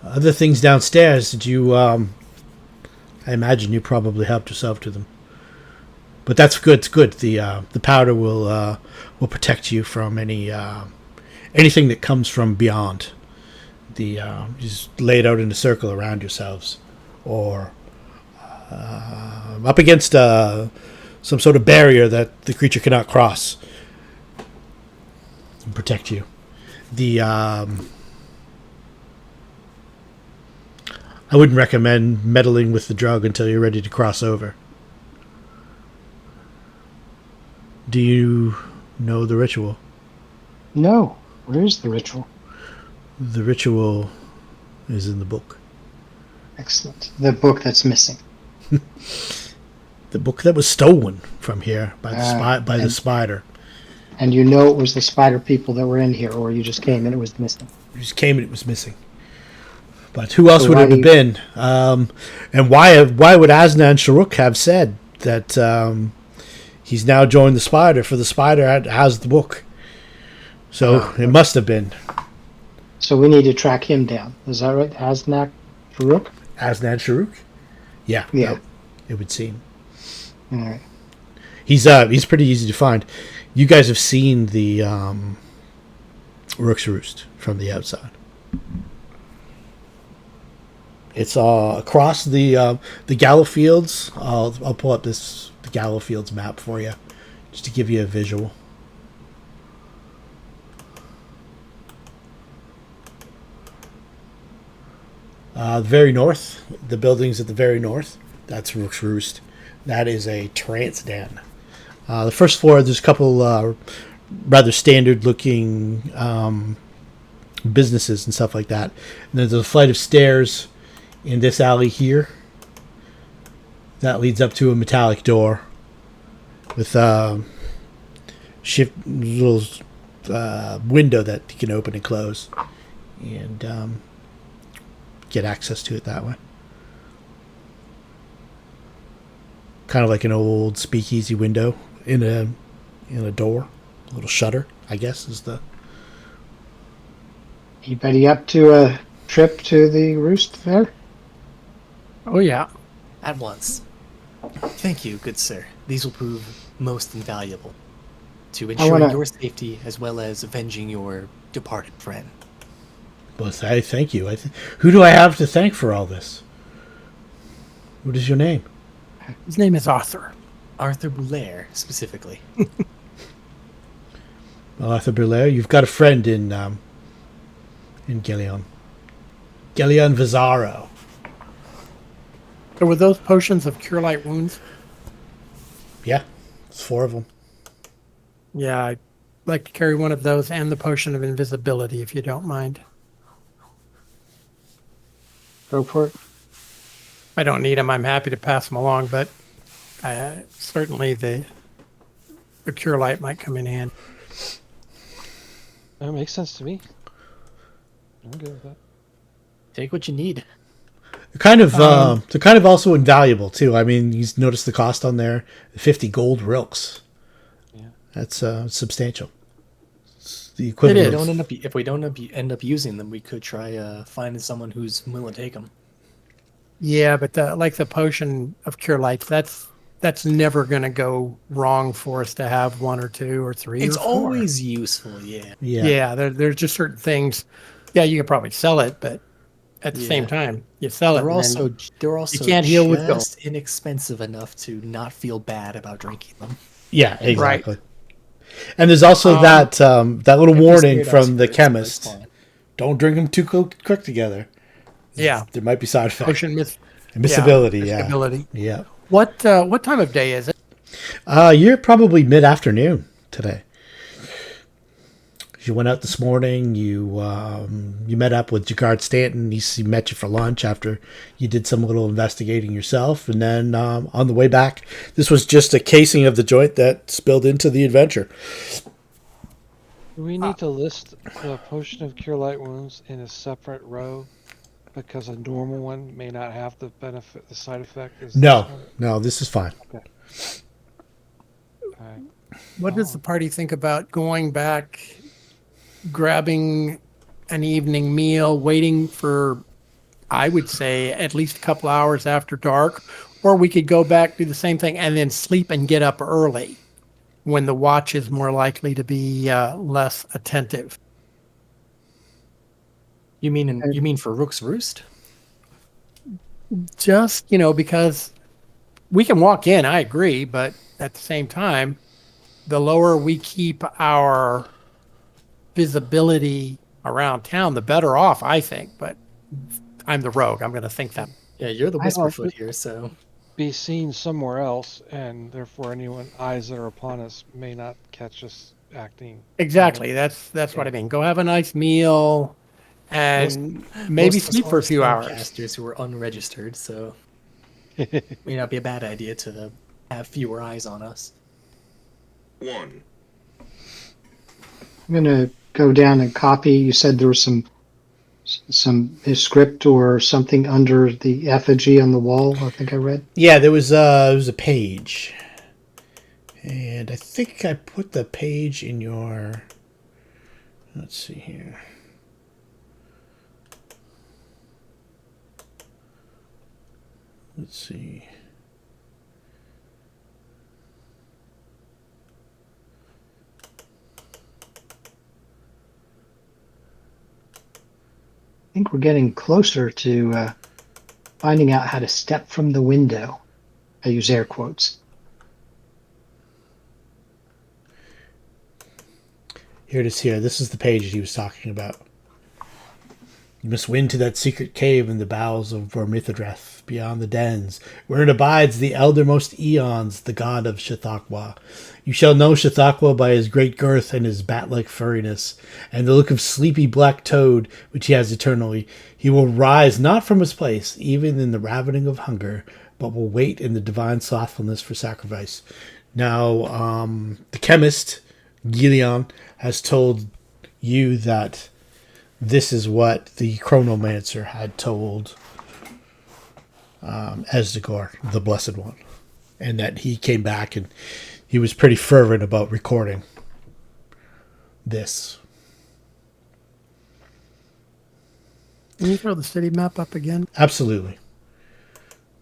other things downstairs. Did you? I imagine you probably helped yourself to them. But that's good. It's good. The powder will protect you from anything that comes from beyond. Just lay it out in a circle around yourselves, or up against some sort of barrier that the creature cannot cross, and protect you. I wouldn't recommend meddling with the drug until you're ready to cross over. Do you know the ritual? No. Where is the ritual? The ritual is in the book. Excellent. The book that's missing. The book that was stolen from here by the spider. And you know it was the spider people that were in here, or you just came and it was missing? You just came and it was missing. But who else would why it have been? And why would Asnan Sharuk have said that he's now joined the spider, for the spider has the book? So it must have been. So we need to track him down. Is that right? Asnan Sharuk? Asnan Sharuk? Yeah. Yeah. It would seem. All right. He's pretty easy to find. You guys have seen the Rook's Roost from the outside. It's across the Gallow Fields. I'll pull up the Gallow Fields map for you, just to give you a visual. The very north, the buildings at the very north, that's Rook's Roost. That is a trance den. The first floor, there's a couple rather standard-looking businesses and stuff like that. And there's a flight of stairs in this alley here that leads up to a metallic door with a little window that you can open and close, and get access to it that way. Kind of like an old speakeasy window in a door, a little shutter, I guess is the. Anybody up to a trip to the Roost there? Oh, yeah. At once. Thank you, good sir. These will prove most invaluable to ensure your safety as well as avenging your departed friend. Well, I thank you. Who do I have to thank for all this? What is your name? His name is Arthur. Arthur Boulaire, specifically. Well, Arthur Boulaire, you've got a friend in Geillion. Geillion Vazarro. So were those potions of Cure Light Wounds? Yeah, it's 4 of them. Yeah, I'd like to carry one of those and the potion of invisibility, if you don't mind. Go for it. I don't need them. I'm happy to pass them along, but certainly the Cure Light might come in handy. That makes sense to me. I'm good with that. Take what you need. They're kind of also invaluable too. I mean, you notice the cost on there: 50 gold rilks. Yeah, that's substantial. It's the equivalent. If we don't end up using them, we could try finding someone who's willing to take them. Yeah, but like the potion of Cure Light, that's that's never going to go wrong for us to have one or two or three. It's or four. always useful, yeah. Yeah. There's just certain things. Yeah, you could probably sell it, but at the same time, you sell it. They're and also then they're also can't heal with gold. just inexpensive enough to not feel bad about drinking them. Yeah, exactly. And there's also that little warning from the chemist: don't drink them too quick together. Yeah, there might be side effects. Potion Miscibility. Yeah. What time of day is it? You're probably mid-afternoon today. You went out this morning. You met up with Jagard Stanton. He met you for lunch after you did some little investigating yourself. And then on the way back, this was just a casing of the joint that spilled into the adventure. Do we need to list the potion of cure light wounds in a separate row? Because a normal one may not have the benefit, the side effect. No, this is fine. Okay. Alright. What does the party think about going back, grabbing an evening meal, waiting for, I would say, at least a couple hours after dark, or we could go back, do the same thing, and then sleep and get up early when the watch is more likely to be less attentive. You mean for Rook's Roost? Just, because we can walk in, I agree, but at the same time, the lower we keep our visibility around town, the better off, I think. But I'm the rogue. I'm going to think that. Yeah, you're the Whisperfoot here, so. Be seen somewhere else, and therefore anyone eyes that are upon us may not catch us acting. Exactly. That's what I mean. Go have a nice meal. And maybe sleep for a few hours. Casters who are unregistered, so may not be a bad idea to have fewer eyes on us. 1. I'm going to go down and copy. You said there was some script or something under the effigy on the wall, I think I read. Yeah, there was a page. And I think I put the page in your... Let's see here. Let's see. I think we're getting closer to finding out how to step from the window. I use air quotes. Here it is here. This is the page he was talking about. You must win to that secret cave in the bowels of Vormithadreth, beyond the dens, wherein abides the eldermost eons, the god of Shethakwa. You shall know Shethakwa by his great girth and his bat-like furriness, and the look of sleepy black toad which he has eternally. He will rise not from his place, even in the ravening of hunger, but will wait in the divine slothfulness for sacrifice. Now, the chemist, Geillion, has told you that this is what the chronomancer had told Ezdagor, the Blessed One, and that he came back and he was pretty fervent about recording this. Can you throw the city map up again? Absolutely.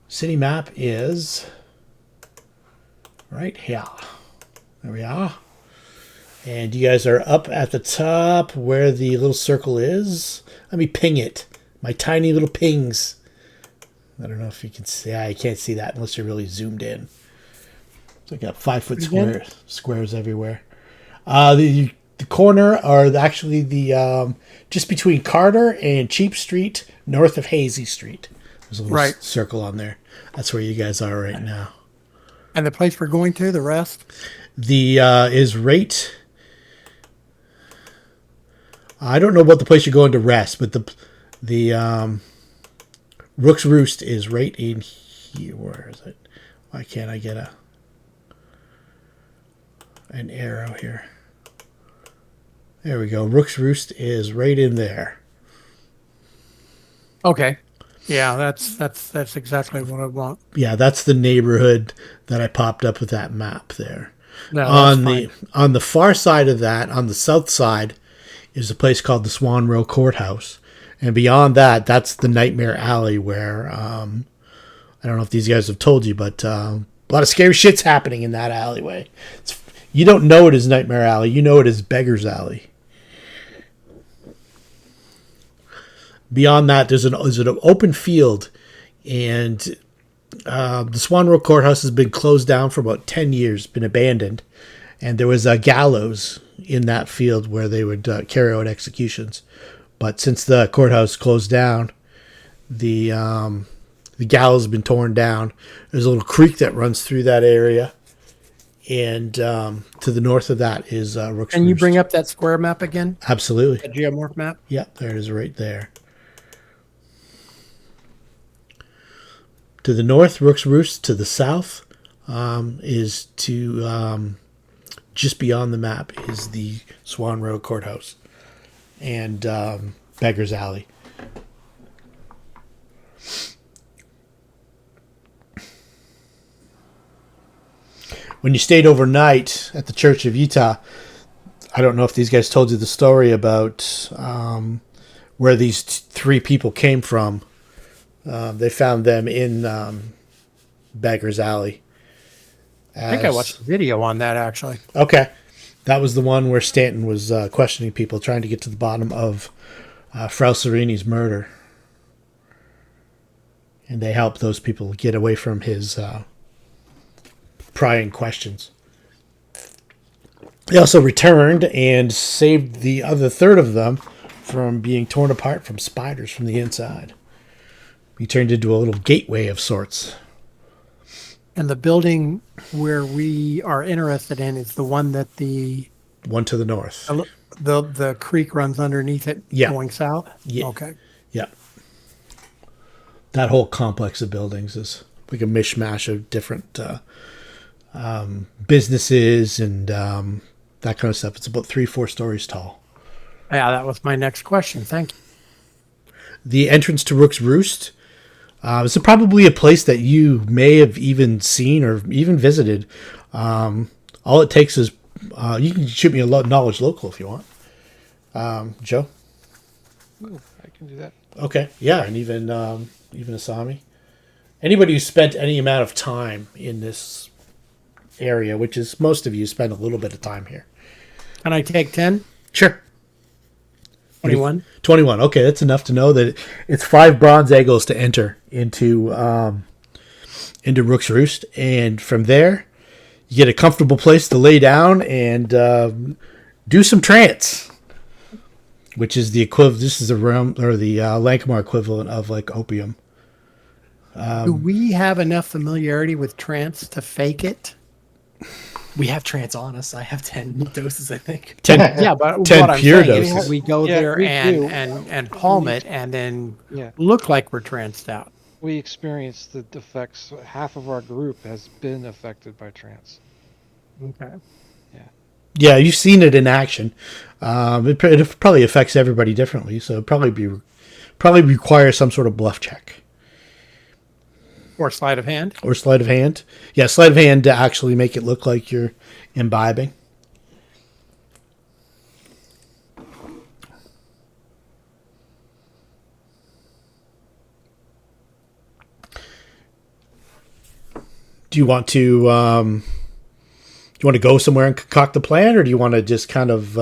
City map is right here. There we are. And you guys are up at the top where the little circle is. Let me ping it. My tiny little pings. I don't know if you can see. Yeah, you can't see that unless you're really zoomed in. So I got 5-foot squares everywhere. The corner are actually the just between Carter and Cheap Street, north of Hazy Street. There's a little circle on there. That's where you guys are right now. And the place we're going to, the rest? The is right... I don't know about the place you're going to rest, but the Rook's Roost is right in here. Where is it? Why can't I get an arrow here? There we go. Rook's Roost is right in there. Okay. Yeah, that's exactly what I want. Yeah, that's the neighborhood that I popped up with that map there. No, on the far side of that, on the south side, is a place called the Swan Row Courthouse. And beyond that, that's the Nightmare Alley where, I don't know if these guys have told you, but A lot of scary shit's happening in that alleyway. You don't know it as Nightmare Alley. You know it as Beggar's Alley. Beyond that, there's an open field, and the Swan Row Courthouse has been closed down for about 10 years, been abandoned. And there was a gallows in that field where they would carry out executions. But since the courthouse closed down, the gallows has been torn down. There's a little creek that runs through that area. And to the north of that is Rook's Can you Roost. bring up that square map again? Absolutely. The geomorph map? Yep, there it is right there. To the north, Rook's Roost. To the south is to... just beyond the map is the Swan Row Courthouse and Beggar's Alley. When you stayed overnight at the Church of Utah, I don't know if these guys told you the story about where these three people came from. They found them in Beggar's Alley. I think I watched a video on that, actually. Okay. That was the one where Stanton was questioning people, trying to get to the bottom of Frell Sarini's murder. And they helped those people get away from his prying questions. They also returned and saved the other third of them from being torn apart from spiders from the inside. He turned into a little gateway of sorts. And the building where we are interested in is the one that the one to the north. The creek runs underneath it, going south? Yeah. Okay. Yeah. That whole complex of buildings is like a mishmash of different businesses and that kind of stuff. It's about 3-4 stories tall. Yeah, that was my next question. Thank you. The entrance to Rook's Roost. It's probably a place that you may have even seen or even visited. All it takes is you can shoot me a knowledge local if you want. Joe? Ooh, I can do that. Okay, yeah, and even Asami. Anybody who spent any amount of time in this area, which is most of you spend a little bit of time here. Can I take 10? Sure. 21? 21. Okay, that's enough to know that it's 5 bronze eagles to enter into Rook's Roost. And from there, you get a comfortable place to lay down and do some trance, which is the equivalent. This is the realm or the Lankhmar equivalent of like opium. Do we have enough familiarity with trance to fake it? We have trance on us. I have 10 doses, I think. 10, yeah, but 10 what I'm pure saying doses. is we go Yeah, there we do. and palm it and then Yeah. look like we're tranced out. We experience the effects. Half of our group has been affected by trance. Okay. Yeah, you've seen it in action. It probably affects everybody differently, so it'd probably require some sort of bluff check. Or sleight of hand. Or sleight of hand. Yeah, sleight of hand to actually make it look like you're imbibing. Do you want to go somewhere and concoct the plan, or do you want to just kind of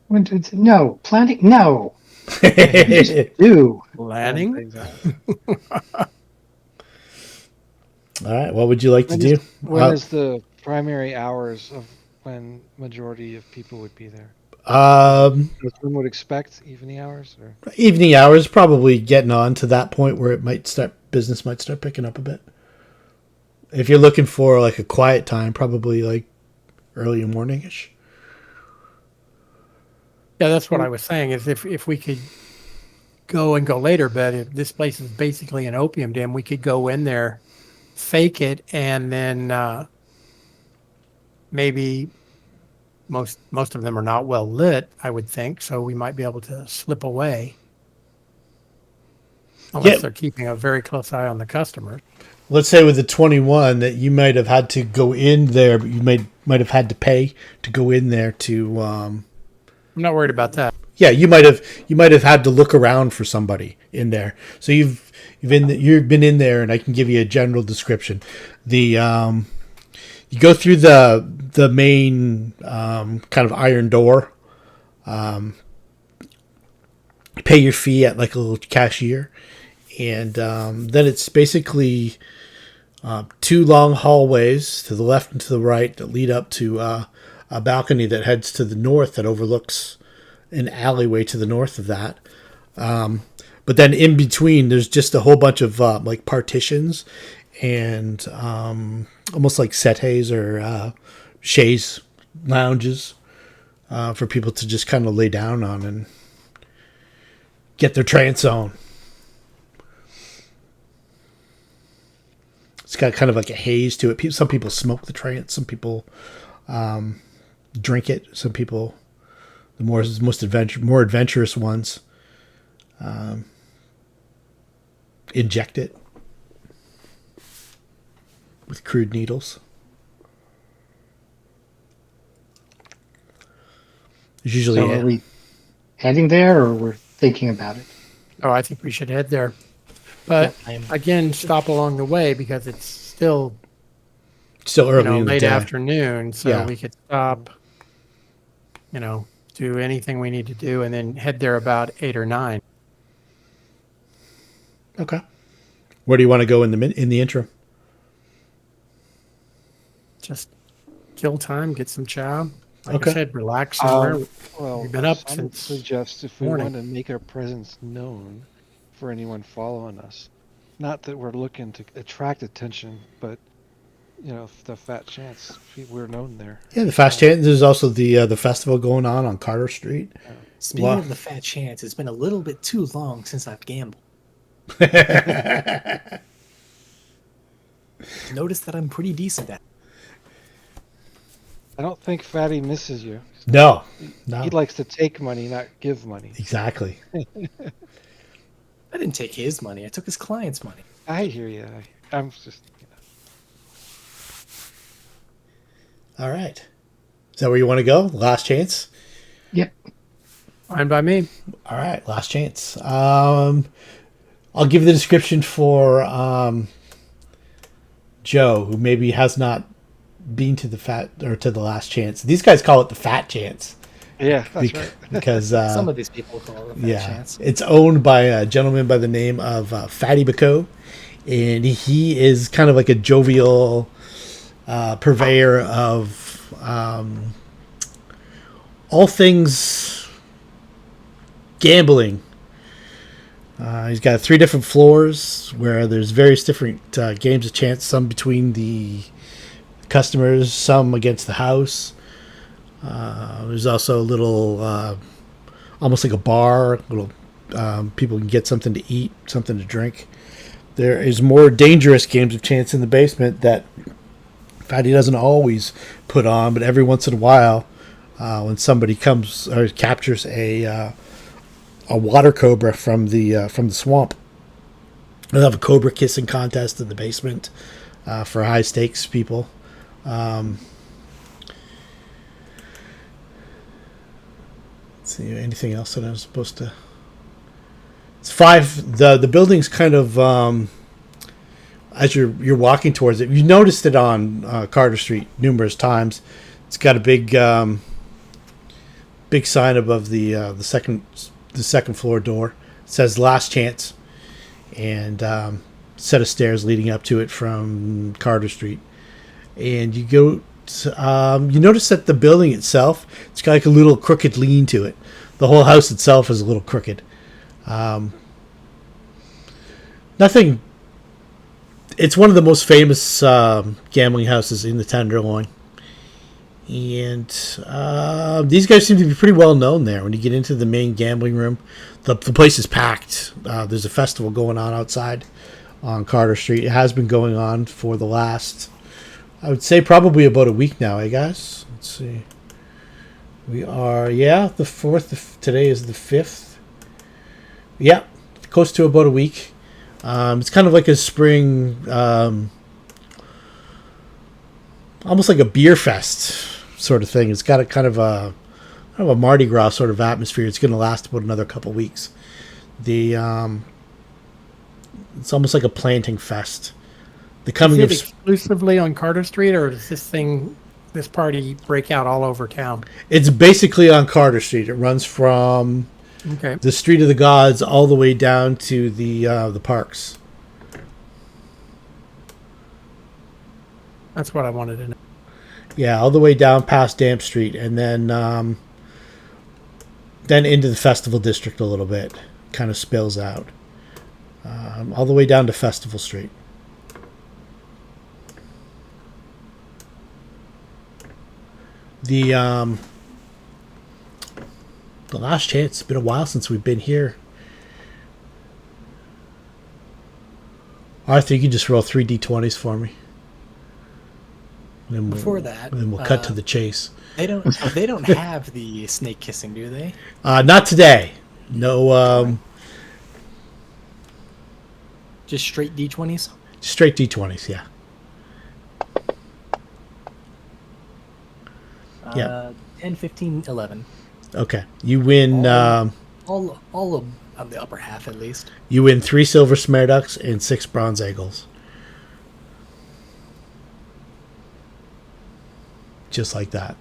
No, planning. No, just do. Planning? All right, what would you like to do? When is the primary hours of when majority of people would be there? What one would expect evening hours, or Evening hours, probably getting on to that point where business might start picking up a bit. If you're looking for like a quiet time, probably like early morning-ish. Yeah, that's what I was saying. Is if we could go later, but if this place is basically an opium den, we could go in there, fake it, and then maybe most of them are not well lit, I would think, so we might be able to slip away. Unless they're keeping a very close eye on the customer. Let's say with the 21 that you might have had to go in there, but you might have had to pay to go in there to. I'm not worried about that. Yeah, you might have had to look around for somebody in there. So you've been in there, and I can give you a general description. The you go through the main kind of iron door. Pay your fee at like a little cashier, and then it's basically 2 long hallways to the left and to the right that lead up to a balcony that heads to the north that overlooks an alleyway to the north of that. But then in between, there's just a whole bunch of like partitions and almost like settees or chaise lounges for people to just kind of lay down on and get their trance on. It's got kind of like a haze to it. Some people smoke the trance. Some people drink it. Some people, the more adventurous ones, inject it with crude needles. There's usually So are we heading there, or we're thinking about it? Oh, I think we should head there. But again, stop along the way because it's still early in the late day. afternoon. So Yeah. we could stop, do anything we need to do and then head there about 8 or 9. Okay. Where do you want to go in the interim? Just kill time, get some chow. Like Okay. I said, relax somewhere. Well, We've been up I would since suggest if we morning. want to make our presence known for anyone following us, not that we're looking to attract attention, but the fat chance we're known there. Yeah, the fast chance. There's also the festival going on Carter Street. Speaking Wow. of the fat chance, it's been a little bit too long since I've gambled. Notice that I'm pretty decent at it. I don't think Fatty misses you. No. He likes to take money, not give money. Exactly. I didn't take his money. I took his client's money. I hear you. I'm just. All right. Is that where you want to go? Last chance? Yep. Fine by me. All right. Last chance. I'll give the description for Joe, who maybe has not been to the last chance. These guys call it the fat chance. Yeah, that's right. Because Some of these people call it a fat chance. it's owned by a gentleman by the name of Fatty Bacot, and he is kind of like a jovial purveyor of all things gambling. He's got 3 different floors where there's various different games of chance, some between the customers, some against the house. There's also a little, almost like a bar, little people can get something to eat, something to drink. There is more dangerous games of chance in the basement that Fatty doesn't always put on, but every once in a while, when somebody comes or captures a water cobra from the swamp, they'll have a cobra kissing contest in the basement for high stakes people. Let's see, anything else that I'm supposed to? It's 5. The building's kind of as you're walking towards it. You noticed it on Carter Street numerous times. It's got a big sign above the second floor door. It says "Last Chance," and set of stairs leading up to it from Carter Street. And you go. You notice that the building itself, it's got like a little crooked lean to it. The whole house itself is a little crooked. Nothing. It's one of the most famous gambling houses in the Tenderloin. And these guys seem to be pretty well known there. When you get into the main gambling room, the place is packed. There's a festival going on outside on Carter Street. It has been going on for the last, I would say, probably about a week now, guys? Let's see. We are, the 4th. Today is the 5th. Yeah, close to about a week. It's kind of like a spring, almost like a beer fest sort of thing. It's got a kind of a kind of a Mardi Gras sort of atmosphere. It's going to last about another couple weeks. The it's almost like a planting fest. The coming Is of it exclusively on Carter Street, or does this party break out all over town? it's basically on Carter Street. It runs from Okay. the Street of the Gods all the way down to the parks. That's what I wanted to know. Yeah, all the way down past Damp Street, and then into the Festival District a little bit. Kind of spills out all the way down to Festival Street. The last chance. It's been a while since we've been here. Arthur, you can just roll 3 d20s for me. And then Before that, then we'll cut to the chase. They don't have the snake kissing, do they? Not today. No. Just straight D20s? Straight d20s. Yeah. Yeah. 10, 15, 11. Okay. You win. All of the upper half, at least. You win 3 silver smarducks and 6 bronze eagles. Just like that.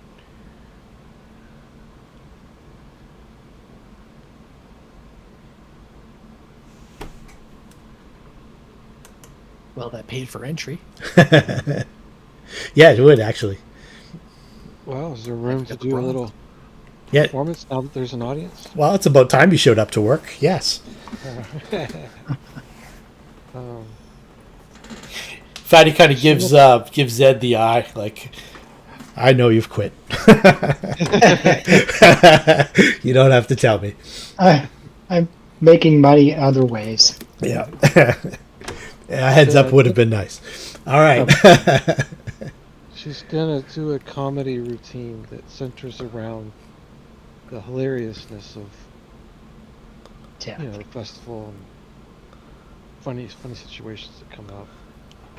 Well, that paid for entry. Yeah, it would actually. Wow, is there room to That's do a wrong. little Yeah. performance now that there's an audience? Well, it's about time you showed up to work. Yes. Um, Fatty kind of gives Zed the eye, like, I know you've quit. You don't have to tell me. I'm making money other ways. Yeah. Yeah, a heads up would have been nice. All right. she's gonna do a comedy routine that centers around the hilariousness of Yeah. the festival and funny situations that come up.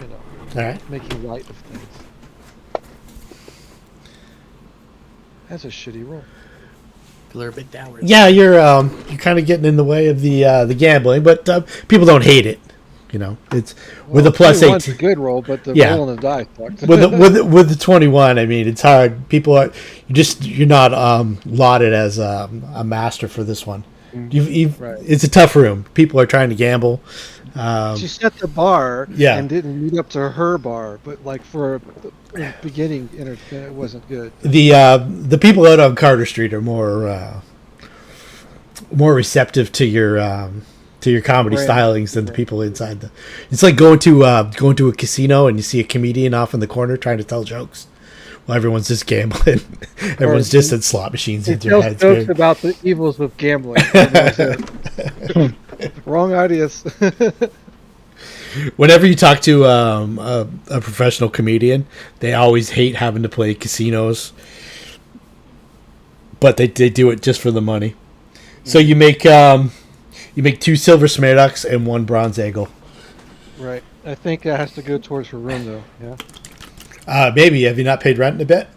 All right. Making light of things. That's a shitty roll. A little bit downward. Yeah, you're kind of getting in the way of the gambling, but people don't hate it. It's with a plus 21's 8. a good roll, but the Yeah. roll on the die sucked. with the 21, I mean, it's hard. People are you're not lauded as a master for this one. Right. It's a tough room. People are trying to gamble. She set the bar Yeah. and didn't meet up to her bar, but like for a beginning, it wasn't good. The people out on Carter Street are more receptive to your comedy Right. stylings than the people inside It's like going to a casino and you see a comedian off in the corner trying to tell jokes. Well, everyone's just gambling. Everyone's just at slot machines He into your tells heads. jokes about the evils of gambling. Wrong ideas. Whenever you talk to a professional comedian, they always hate having to play casinos, but they do it just for the money. So you make 2 silver smarducks and 1 bronze eagle. Right. I think that has to go towards her room, though. Yeah. Maybe have you not paid rent in a bit?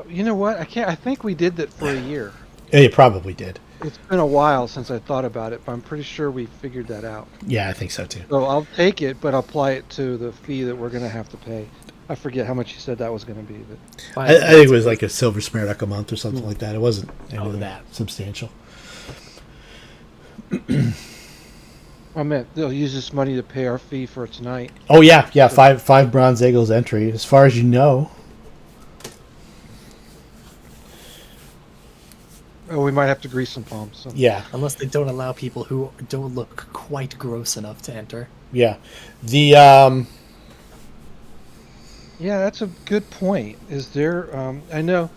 You know what? I think we did that for a year. Yeah, you probably did. It's been a while since I thought about it, but I'm pretty sure we figured that out. Yeah, I think so too. So I'll take it, but apply it to the fee that we're going to have to pay. I forget how much you said that was going to be, but I think it was like a silver smarduck a month or something like that. It wasn't anything that substantial. I meant they'll use this money to pay our fee for tonight. Oh yeah, 5 bronze eagles entry, as far as you know. Oh, we might have to grease some palms. So. Yeah, Unless they don't allow people who don't look quite gross enough to enter. yeah. Yeah, that's a good point. Is there? I know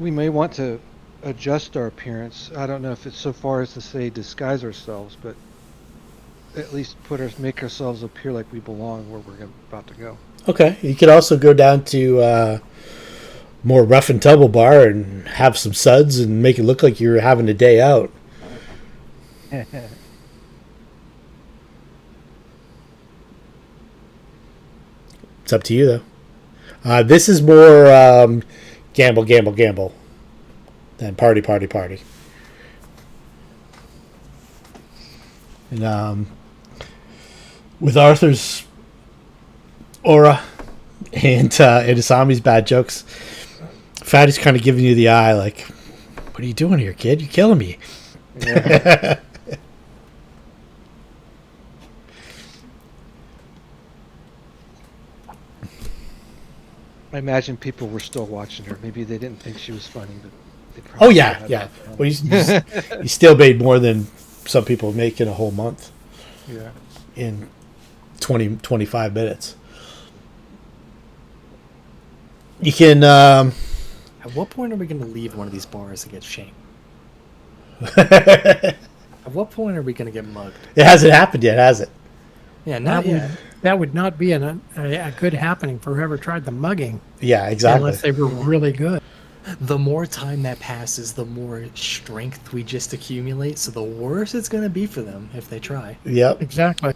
we may want to adjust our appearance. I don't know if it's so far as to say disguise ourselves, but at least make ourselves appear like we belong where we're about to go. Okay, you could also go down to more rough and tumble bar and have some suds and make it look like you're having a day out. It's up to you though. This is more gamble, gamble, gamble. Then party, party, party. And with Arthur's aura and Asami's bad jokes, Fatty's kind of giving you the eye, like, what are you doing here, kid? You're killing me. Yeah. I imagine people were still watching her. Maybe they didn't think she was funny, but they probably Oh, still yeah, had yeah. that fun. Well, you still made more than some people make in a whole month Yeah. in 20, 25 minutes. You can... At what point are we going to leave one of these bars to get shamed? It At what point are we going to get mugged? hasn't happened yet, has it? Yeah, not yet. That would not be a good happening for whoever tried the mugging, Yeah, exactly. unless they were really good. The more time that passes, the more strength we just accumulate, so the worse it's going to be for them if they try. Yep. Exactly.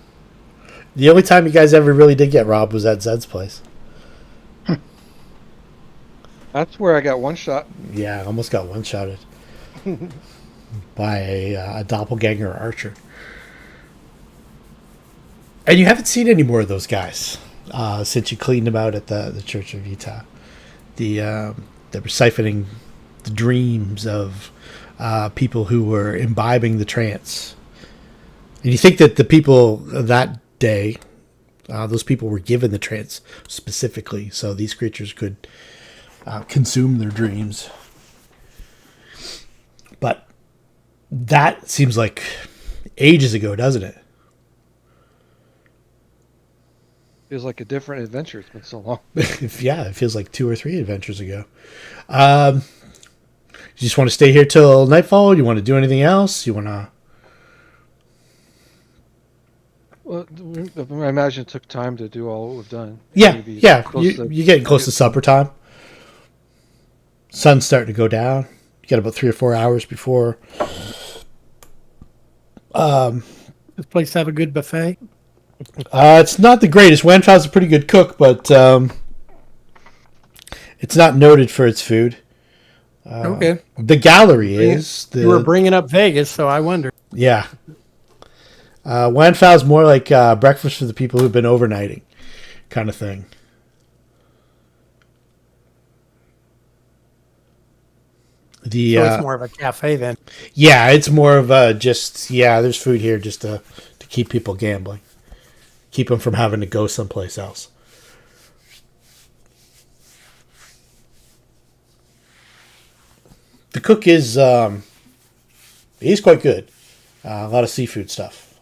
The only time you guys ever really did get robbed was at Zed's place. That's where I got one shot. Yeah, I almost got one-shotted by a doppelganger archer. And you haven't seen any more of those guys since you cleaned them out at the Church of Utah. They were siphoning the dreams of people who were imbibing the trance. And you think that the people that day, those people were given the trance specifically, so these creatures could consume their dreams. But that seems like ages ago, doesn't it? Feels like a different adventure. It's been so long. Yeah, it feels like 2 or 3 adventures ago. You just want to stay here till nightfall? You want to do anything else? You want to... Well, I imagine it took time to do all what we've done. Yeah, Maybe yeah. close to- You're getting close to supper time. Sun's starting to go down. You got about 3 or 4 hours before... This place have a good buffet. It's not the greatest. Wanfow's a pretty good cook, but it's not noted for its food. Okay. The gallery is. You were bringing up Vegas, so I wonder. Yeah. Wanfow's more like breakfast for the people who've been overnighting kind of thing. So it's more of a cafe then. Yeah, it's more of a just, there's food here just to keep people gambling. Keep them from having to go someplace else. The cook is he's quite good. A lot of seafood stuff.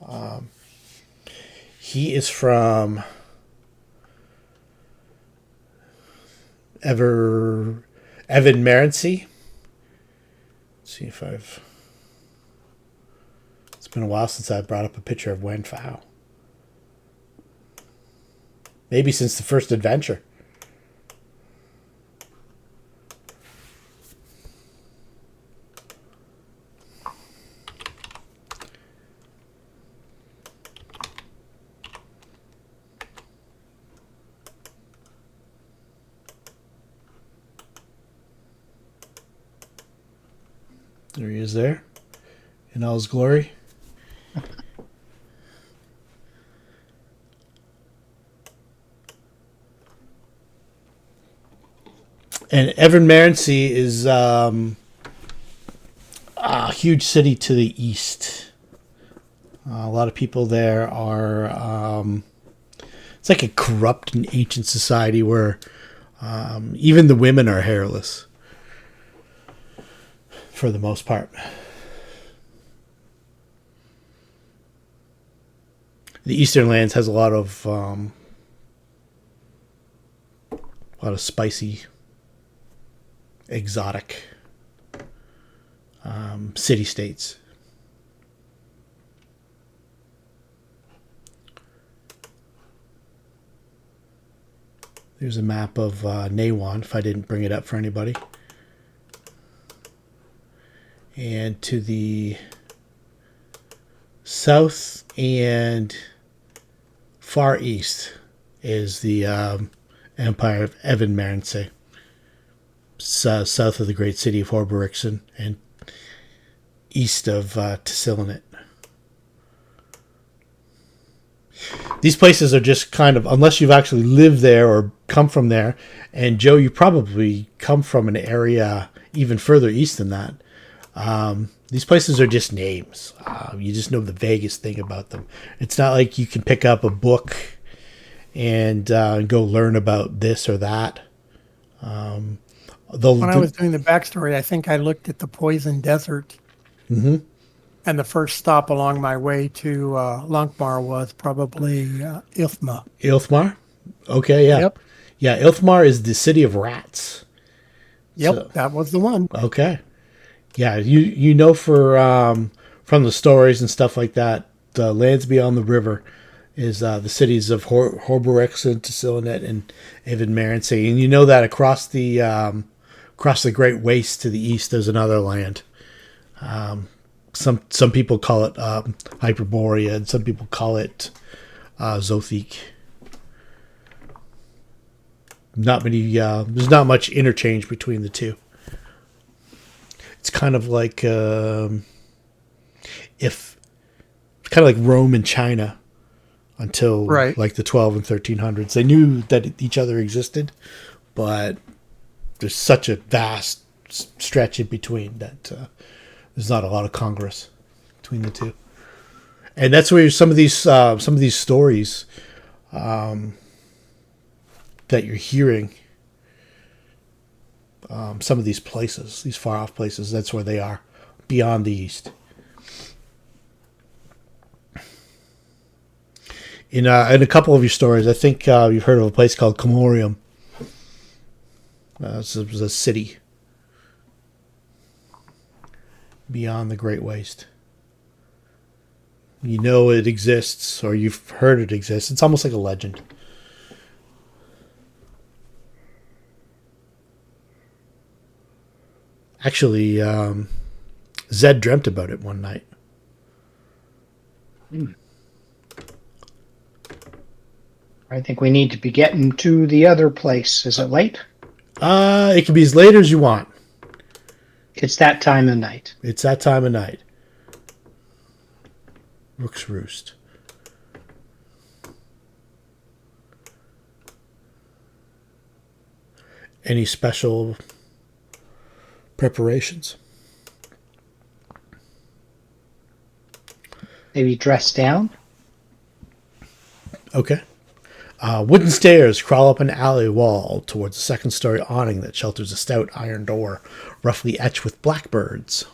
He is from Evan Merency. Let's see if it's been a while since I brought up a picture of Wanfow. Maybe since the first adventure. There he is there, in all his glory. And Evan Merency is a huge city to the east. A lot of people there are... it's like a corrupt and ancient society where even the women are hairless. For the most part. The Eastern Lands has a lot of spicy, exotic city-states. There's a map of Nawan, if I didn't bring it up for anybody. And to the south and far east is the Empire of Evan Merency. south of the great city of Horberixon and east of Tessilinet. These places are just kind of, unless you've actually lived there or come from there, and Joe, you probably come from an area even further east than that. These places are just names. You just know the vaguest thing about them. It's not like you can pick up a book and go learn about this or that. When I was doing the backstory, I think I looked at the Poison Desert. Mm-hmm. And the first stop along my way to Lankhmar was probably Ilthma. Ilthmar? Okay, yeah. Yep. Yeah, Ilthmar is the city of rats. Yep, So- that was the one. Okay. Yeah, you know from the stories and stuff like that, the lands beyond the river is the cities of Horberixon, Tessilinet, and Evan Merency. And you know that across the Great Waste to the east, there's another land. Some people call it Hyperborea, and some people call it Zothique. Not many. There's not much interchange between the two. It's kind of like Rome and China until like the 12 and 1300s. They knew that each other existed, but there's such a vast stretch in between that there's not a lot of congress between the two. And that's where some of these stories that you're hearing, some of these places, these far off places, that's where they are, beyond the east. In a couple of your stories, I think you've heard of a place called Comorium. It was a city beyond the Great Waste. You know it exists, or you've heard it exists. It's almost like a legend. Actually, Zed dreamt about it one night. I think we need to be getting to the other place. Is it late? It can be as late as you want. It's that time of night. It's that time of night. Rook's Roost. Any special preparations? Maybe dress down? Okay. Wooden stairs crawl up an alley wall towards a second-story awning that shelters a stout iron door, roughly etched with blackbirds.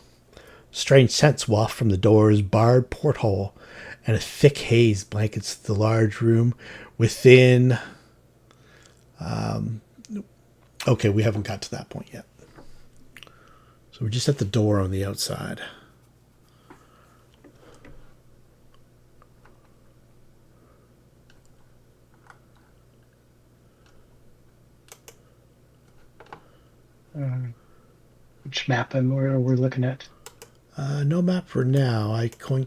Strange scents waft from the door's barred porthole, and a thick haze blankets the large room within. Okay, we haven't got to that point yet. So we're just at the door on the outside. Which map we're looking at? No map for now. I can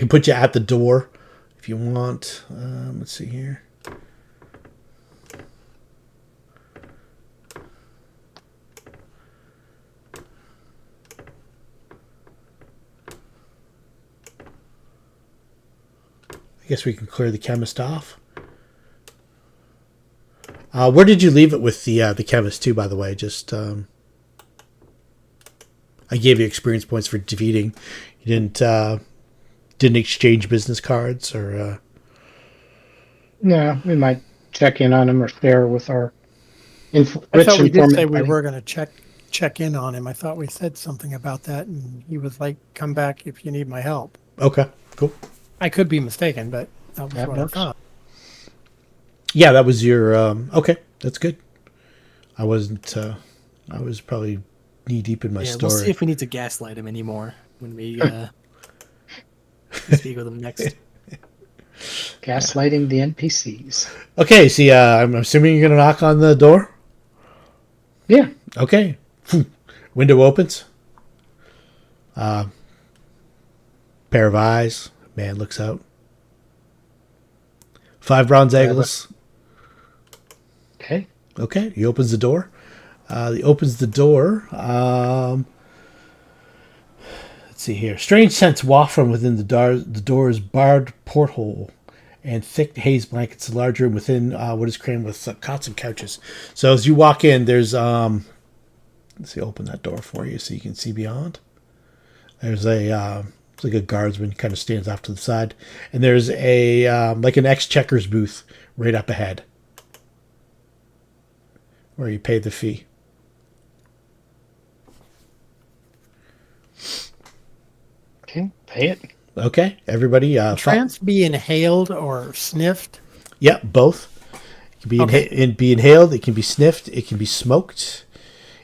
put you at the door if you want. Let's see here. I guess we can clear the chemist off. Where did you leave it with the chemist too? By the way, just I gave you experience points for defeating. You didn't exchange business cards or. No, we might check in on him or share with our I thought we did say we were going to check in on him. I thought we said something about that, and he was like, "Come back if you need my help." Okay, cool. I could be mistaken, but that was what I thought. Yeah, that was your. Okay, that's good. I wasn't. I was probably knee deep in my story. We'll see if we need to gaslight him anymore when we speak with him next. Gaslighting the NPCs. Okay, see, I'm assuming you're going to knock on the door? Yeah. Okay. Window opens. Pair of eyes. Man looks out. 5 bronze eagles. Okay. Okay, he opens the door. He opens the door. Let's see here. Strange scents waft from within the door's barred porthole, and thick haze blankets the large room within what is crammed with cots and couches. So as you walk in, there's let's see, open that door for you so you can see beyond. There's it's like a guardsman kind of stands off to the side, and there's a like an exchequer's booth right up ahead where you pay the fee. Okay, pay it. Okay, everybody. Trance be inhaled or sniffed? Yeah, both. It can be be inhaled. It can be sniffed. It can be smoked.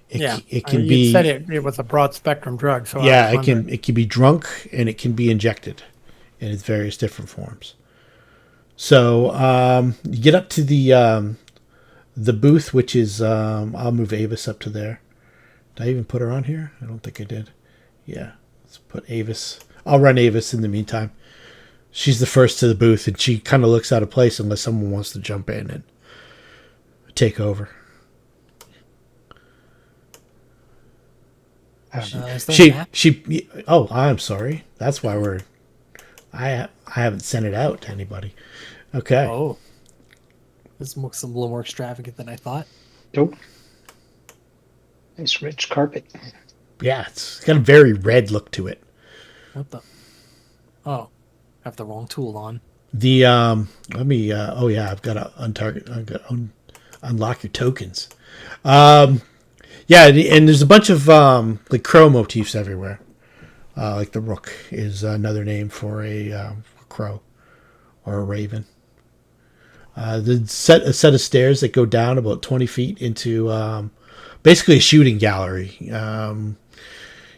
It can be. You said it was a broad spectrum drug, so Yeah, it can be drunk, and it can be injected in its various different forms. So you get up to the booth, which is I'll move Avis up to there. Did I even put her on here? I don't think I did. Yeah, let's put Avis. I'll run Avis in the meantime. She's the first to the booth, and she kind of looks out of place unless someone wants to jump in and take over. She. Oh, I'm sorry. That's why I haven't sent it out to anybody. Okay. Oh, this looks a little more extravagant than I thought. Nope. Nice rich carpet. Yeah, it's got a very red look to it. What the? Oh, I have the wrong tool on. The let me. Oh yeah, I've got to unlock your tokens. Yeah, and there's a bunch of like crow motifs everywhere. Like the Rook is another name for a crow or a raven. The a set of stairs that go down about 20 feet into basically a shooting gallery.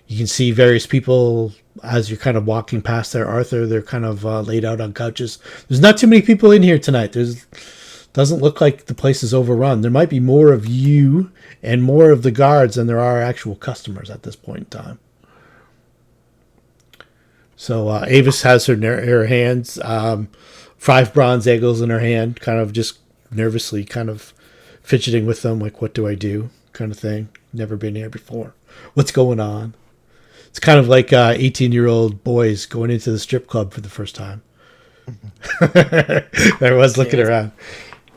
You can see various people as you're kind of walking past there, Arthur. They're kind of laid out on couches. There's not too many people in here tonight. Doesn't look like the place is overrun. There might be more of you and more of the guards than there are actual customers at this point in time. So Avis has her hands, 5 bronze eagles in her hand, kind of just nervously kind of fidgeting with them, like, what do I do kind of thing. Never been here before. What's going on? It's kind of like 18-year-old boys going into the strip club for the first time. I was looking around.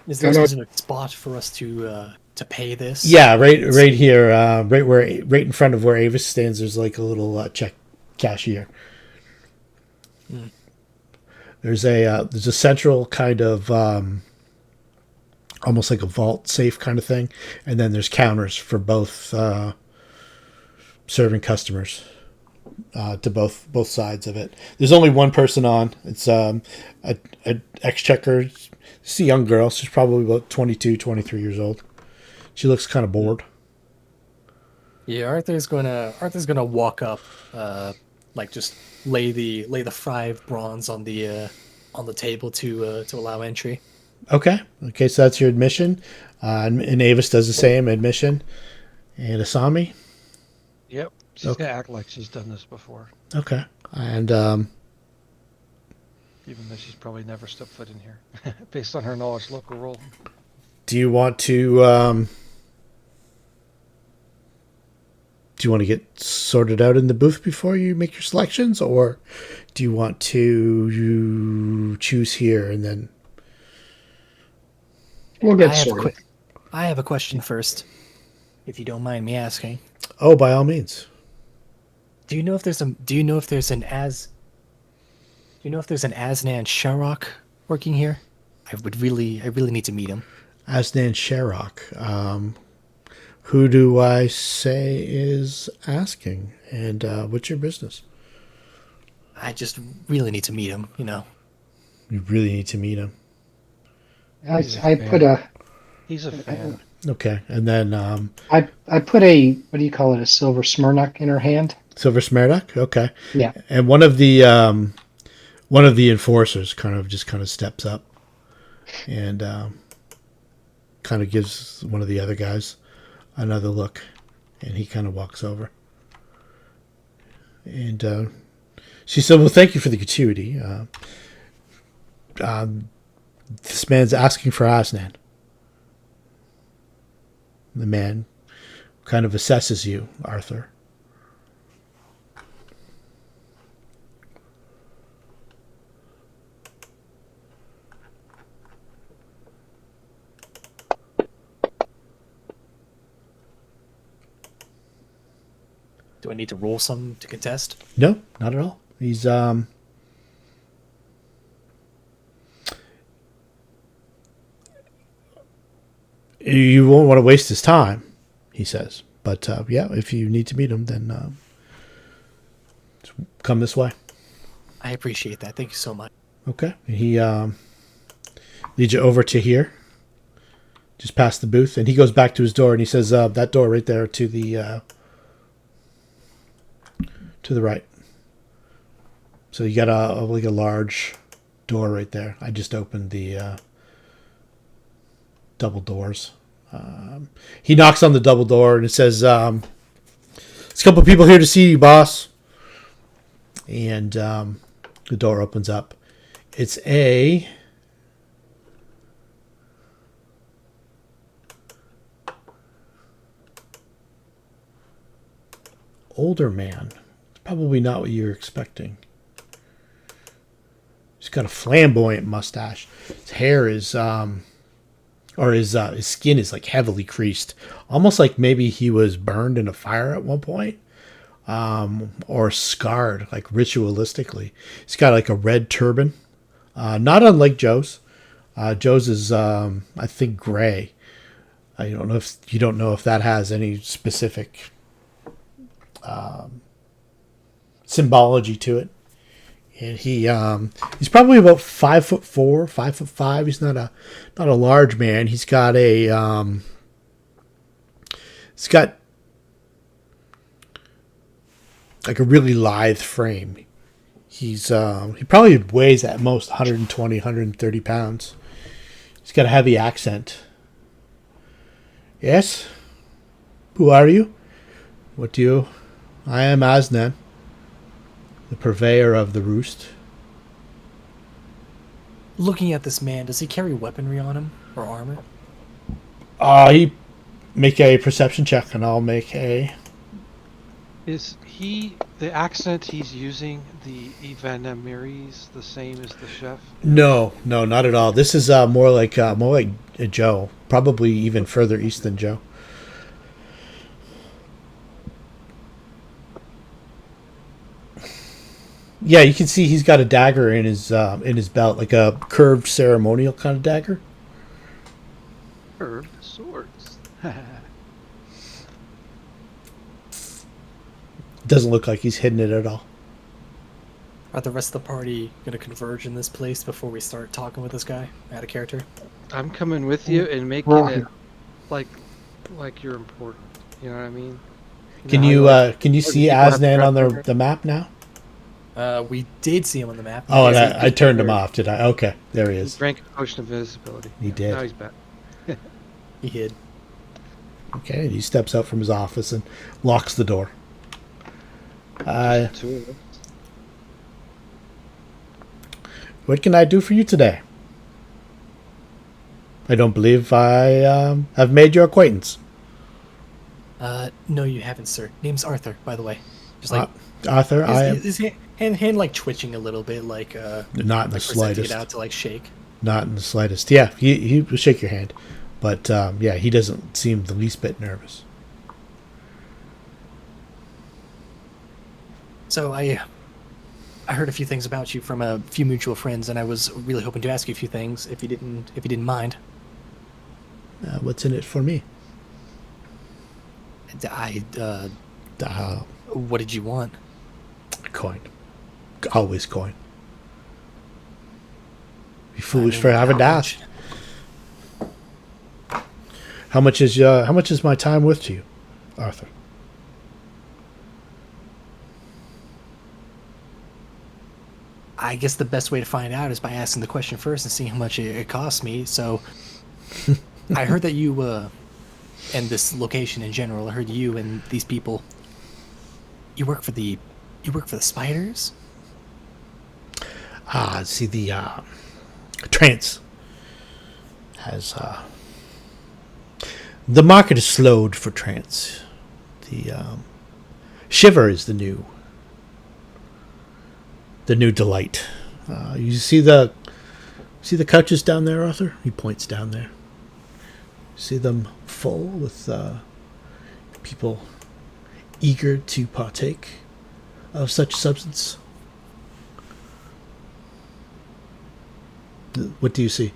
Is there a specific spot for us to pay this? Yeah, right here, right in front of where Avis stands. There's like a little check cashier. Mm. There's a central kind of almost like a vault safe kind of thing, and then there's counters for both serving customers to both sides of it. There's only one person on. It's an exchequer. It's a young girl. She's probably about 22, 23 years old. She looks kind of bored. Yeah, Arthur's gonna walk up, like just lay the 5 bronze on the table to allow entry. Okay, so that's your admission. And Avis does the same admission. And Asami. Yep, she's gonna act like she's done this before. Okay, and even though she's probably never stepped foot in here, based on her knowledge local role. do you want to get sorted out in the booth before you make your selections, or do you want to choose here and then? We'll get sorted. I have a question first, if you don't mind me asking. Oh, by all means. Do you know if there's an Asnan Sharok working here? I really need to meet him. Asnan Sharok. Who do I say is asking? And what's your business? I just really need to meet him, you know. You really need to meet him. He's a fan. Okay, and then I put a, what do you call it, a silver Smirnock in her hand. Silver Smerdock. Okay. Yeah. And one of the enforcers kind of steps up and kind of gives one of the other guys another look, and he kind of walks over. And she said, "Well, thank you for the gratuity. This man's asking for Asnan." The man kind of assesses you, Arthur. Do I need to roll some to contest? No, not at all. He's you won't want to waste his time, he says. But yeah, if you need to meet him, then come this way. I appreciate that. Thank you so much. Okay. He leads you over to here, just past the booth, and he goes back to his door and he says, "That door right there to the right." So you got a large door right there. I just opened the double doors. He knocks on the double door and it says, "There's a couple of people here to see you, boss." And the door opens up. It's a older man. Probably not what you're expecting. He's got a flamboyant mustache. His hair is or his skin is like heavily creased, almost like maybe he was burned in a fire at one point, or scarred like ritualistically. He's got like a red turban, not unlike Joe's. Joe's is I think gray. I don't know if you don't know if that has any specific symbology to it. And he's probably about 5'4", 5'5". He's not a large man. He's got like a really lithe frame. He probably weighs at most 120, 130 pounds. He's got a heavy accent. Yes? Who are you? I am Asnan, the purveyor of the Roost. Looking at this man, does he carry weaponry on him or armor? He make a perception check, and I'll make a. Is the accent he's using, the Ivanamiris, the same as the chef? No, not at all. This is more like Joe, probably even further east than Joe. Yeah, you can see he's got a dagger in his belt, like a curved ceremonial kind of dagger. Curved swords. Doesn't look like he's hidden it at all. Are the rest of the party going to converge in this place before we start talking with this guy out of character? I'm coming with you and making it like you're important. You know what I mean? Can you see Asnan on the map now? We did see him on the map. Oh, and I turned him off, did I? Okay, there he is. He drank a potion of invisibility. He did. Now he's back. He hid. Okay, he steps out from his office and locks the door. What can I do for you today? I don't believe I have made your acquaintance. No, you haven't, sir. Name's Arthur, by the way. Just like Arthur, his hand like twitching a little bit, like not in the slightest. It out to like shake. Not in the slightest. Yeah, he will shake your hand, but yeah, he doesn't seem the least bit nervous. So I heard a few things about you from a few mutual friends, and I was really hoping to ask you a few things if you didn't mind. What's in it for me? What did you want? Coin. Always coin. Be foolish for having to ask. How much is my time worth to you, Arthur? I guess the best way to find out is by asking the question first and seeing how much it costs me. So, I heard that you, and this location in general, I heard you and these people, you work for the spiders? See, the Trance has the market is slowed for Trance. The shiver is the new delight. You see the couches down there, Arthur? He points down there. See them full with people eager to partake of such substance. What do you see?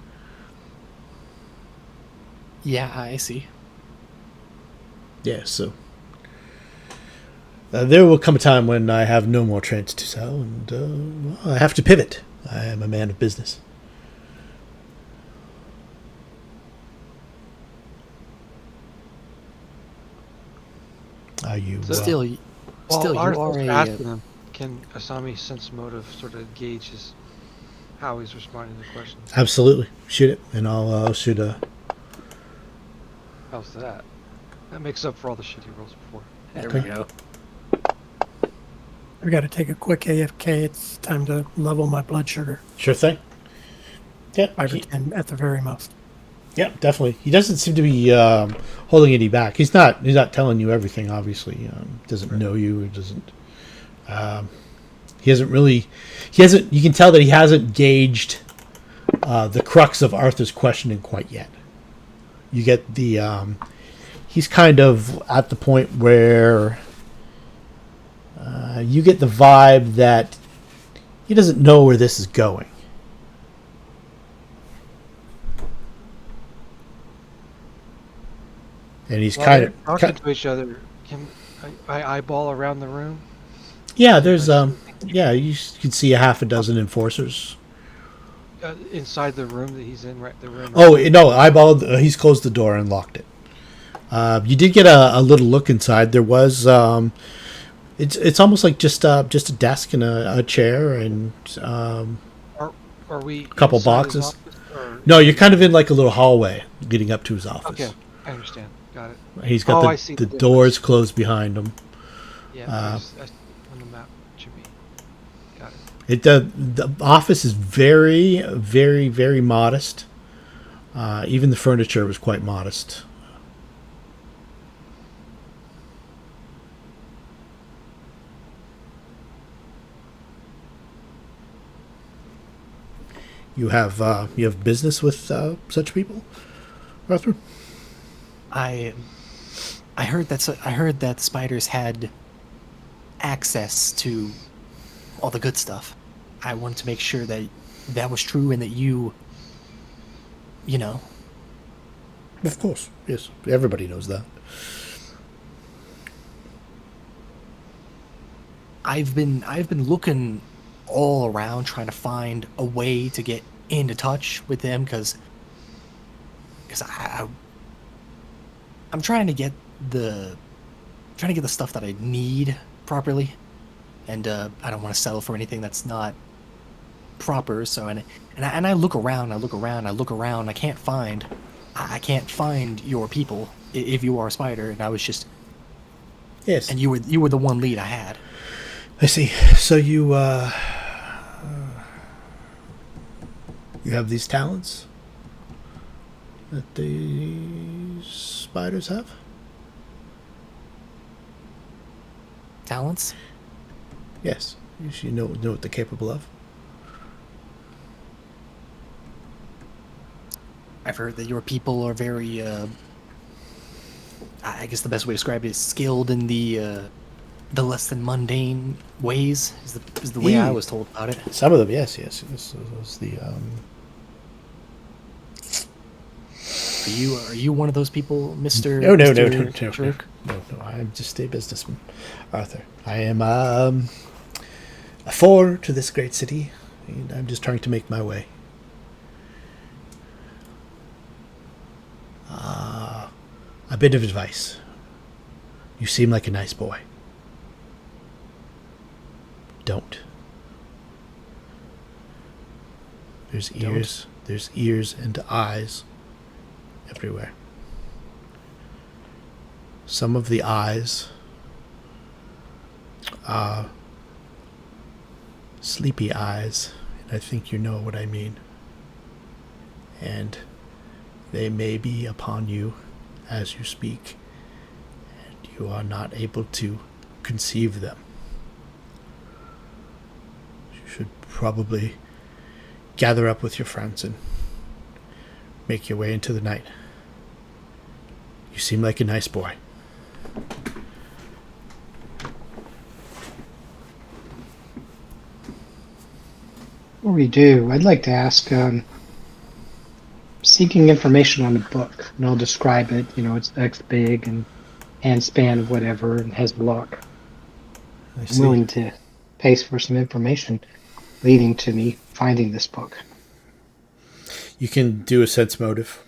Yeah, I see. Yeah, so there will come a time when I have no more trance to sell, and I have to pivot. I am a man of business. Are you Still, While you Arthur's are asking him, can Asami sense motive sort of gauge how he's responding to the questions? Absolutely. Shoot it, and I'll shoot a... How's that? That makes up for all the shit he rolls before. There we go. We got to take a quick AFK. It's time to level my blood sugar. Sure thing. Yeah, 5 or 10 at the very most. yeah, definitely. He doesn't seem to be holding any back. He's not telling you everything. Obviously, doesn't know you. He doesn't. He hasn't really. He hasn't. You can tell that he hasn't gauged the crux of Arthur's questioning quite yet. You get the. He's kind of at the point where you get the vibe that he doesn't know where this is going. And he's kind of talking to each other. Can I eyeball around the room? yeah. There's yeah. You can see a half a dozen enforcers. Inside the room that he's in, right? The room. Oh no! Eyeballed. He's closed the door and locked it. You did get a little look inside. There was it's almost like just a desk and a chair and Are we a couple inside his boxes. office, or- No, you're kind of in like a little hallway leading up to his office. Okay, I understand. Got it. He's got I see the the doors difference. closed behind him. Yeah, I see on the map it should be. Got it. The office is very, very, very modest. Even the furniture was quite modest. You have business with such people, Arthur? I heard that the spiders had access to all the good stuff. I wanted to make sure that that was true and that you know. Of course, yes. Everybody knows that. I've been looking all around trying to find a way to get into touch with them because I'm trying to get the stuff that I need properly, and I don't want to settle for anything that's not proper. So and I look around, I can't find your people if you are a spider, and I was just Yes. and you were the one lead I had. I see. So you have these talents that the spiders have? Talents? Yes. You know what they're capable of. I've heard that your people are very, I guess the best way to describe it is skilled in the less than mundane ways. Is the way I was told about it. Some of them, yes. This was the Are you one of those people, Mister? No. Jerk? No. I'm just a businessman, Arthur. I am a foreigner to this great city, and I'm just trying to make my way. A bit of advice. You seem like a nice boy. Don't. There's ears and eyes everywhere. Some of the eyes are sleepy eyes, and I think you know what I mean. And they may be upon you as you speak, and you are not able to conceive them. You should probably gather up with your friends and make your way into the night. You seem like a nice boy. Before we do, I'd like to ask, seeking information on the book, and I'll describe it. It's X big and hand span of whatever, and has block. I'm willing to pay for some information leading to me finding this book. You can do a sense motive.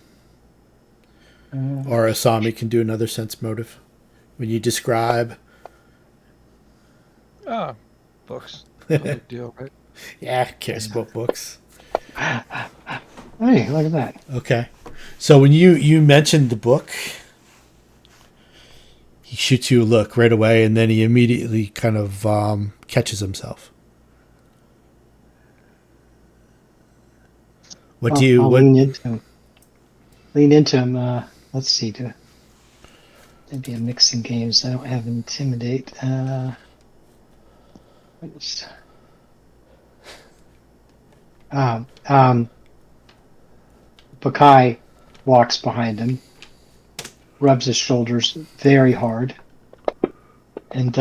Or Asami can do another sense motive. When you describe... Books. No big deal, right? Yeah, cares about books. Hey, look at that. Okay. So when you mentioned the book, he shoots you a look right away, and then he immediately kind of catches himself. What do you... I'll what? Lean into him. Let's see. It'd be a mixing games. I don't have intimidate. Bakai walks behind him, rubs his shoulders very hard, and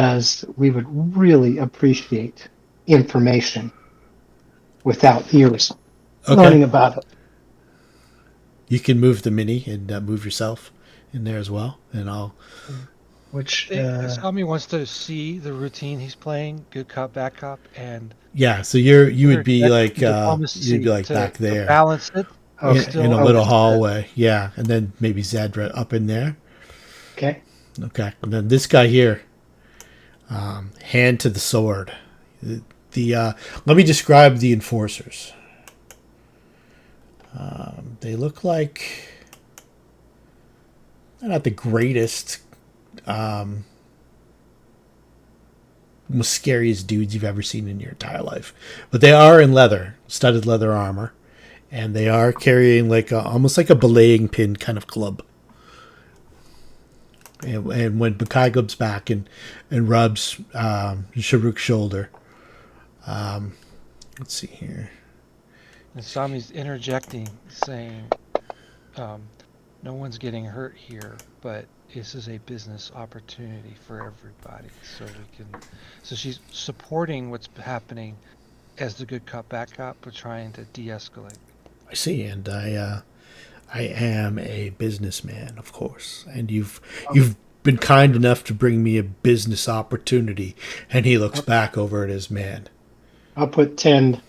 we would really appreciate information without ears learning about it. You can move the mini and move yourself in there as well, and I'll... Which Asami wants to see the routine he's playing, good cop, bad cop, and yeah. So you would be like back there, to balance it in a little hallway. Yeah, and then maybe Zadra up in there. Okay. And then this guy here, hand to the sword. Let me describe the enforcers. They look like they're not the greatest, most scariest dudes you've ever seen in your entire life, but they are in studded leather armor, and they are carrying almost like a belaying pin kind of club. And when Bakai goes back and rubs Sharuk's shoulder, let's see here. And Sami's interjecting, saying, no one's getting hurt here, but this is a business opportunity for everybody. So she's supporting what's happening as the good cop, bad cop, but trying to de-escalate. I see, and I am a businessman, of course, and you've been kind enough to bring me a business opportunity. And he looks back over at his man. I'll put 10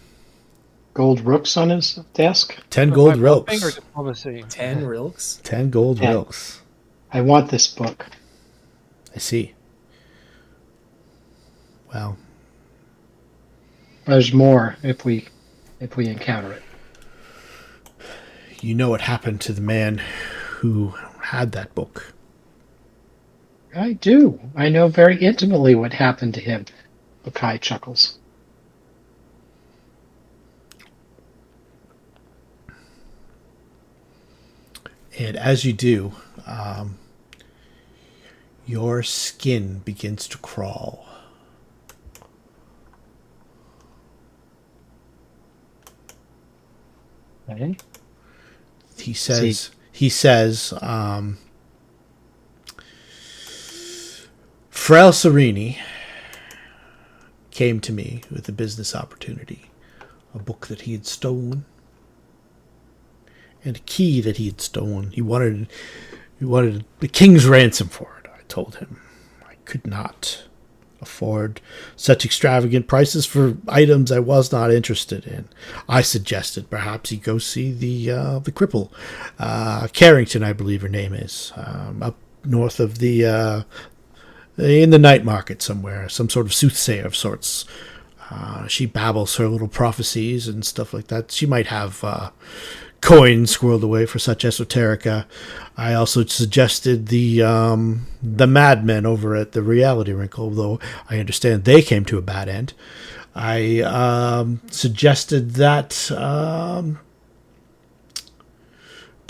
gold rooks on his desk. 10 gold rilks. 10 rilks? 10 gold rilks. I want this book. I see. Well, there's more if we encounter it. You know what happened to the man who had that book? I do. I know very intimately what happened to him. Bakai chuckles. And as you do, your skin begins to crawl. Okay. He says, Frell Sarini came to me with a business opportunity, a book that he had stolen, and a key that he had stolen. He wanted the king's ransom for it. I told him I could not afford such extravagant prices for items I was not interested in. I suggested perhaps he go see the cripple, Carrington, I believe her name is, up north of the in the night market somewhere, some sort of soothsayer of sorts. She babbles her little prophecies and stuff like that. She might have coins squirreled away for such esoterica. I also suggested the madmen over at the Reality Wrinkle, though I understand they came to a bad end. I suggested that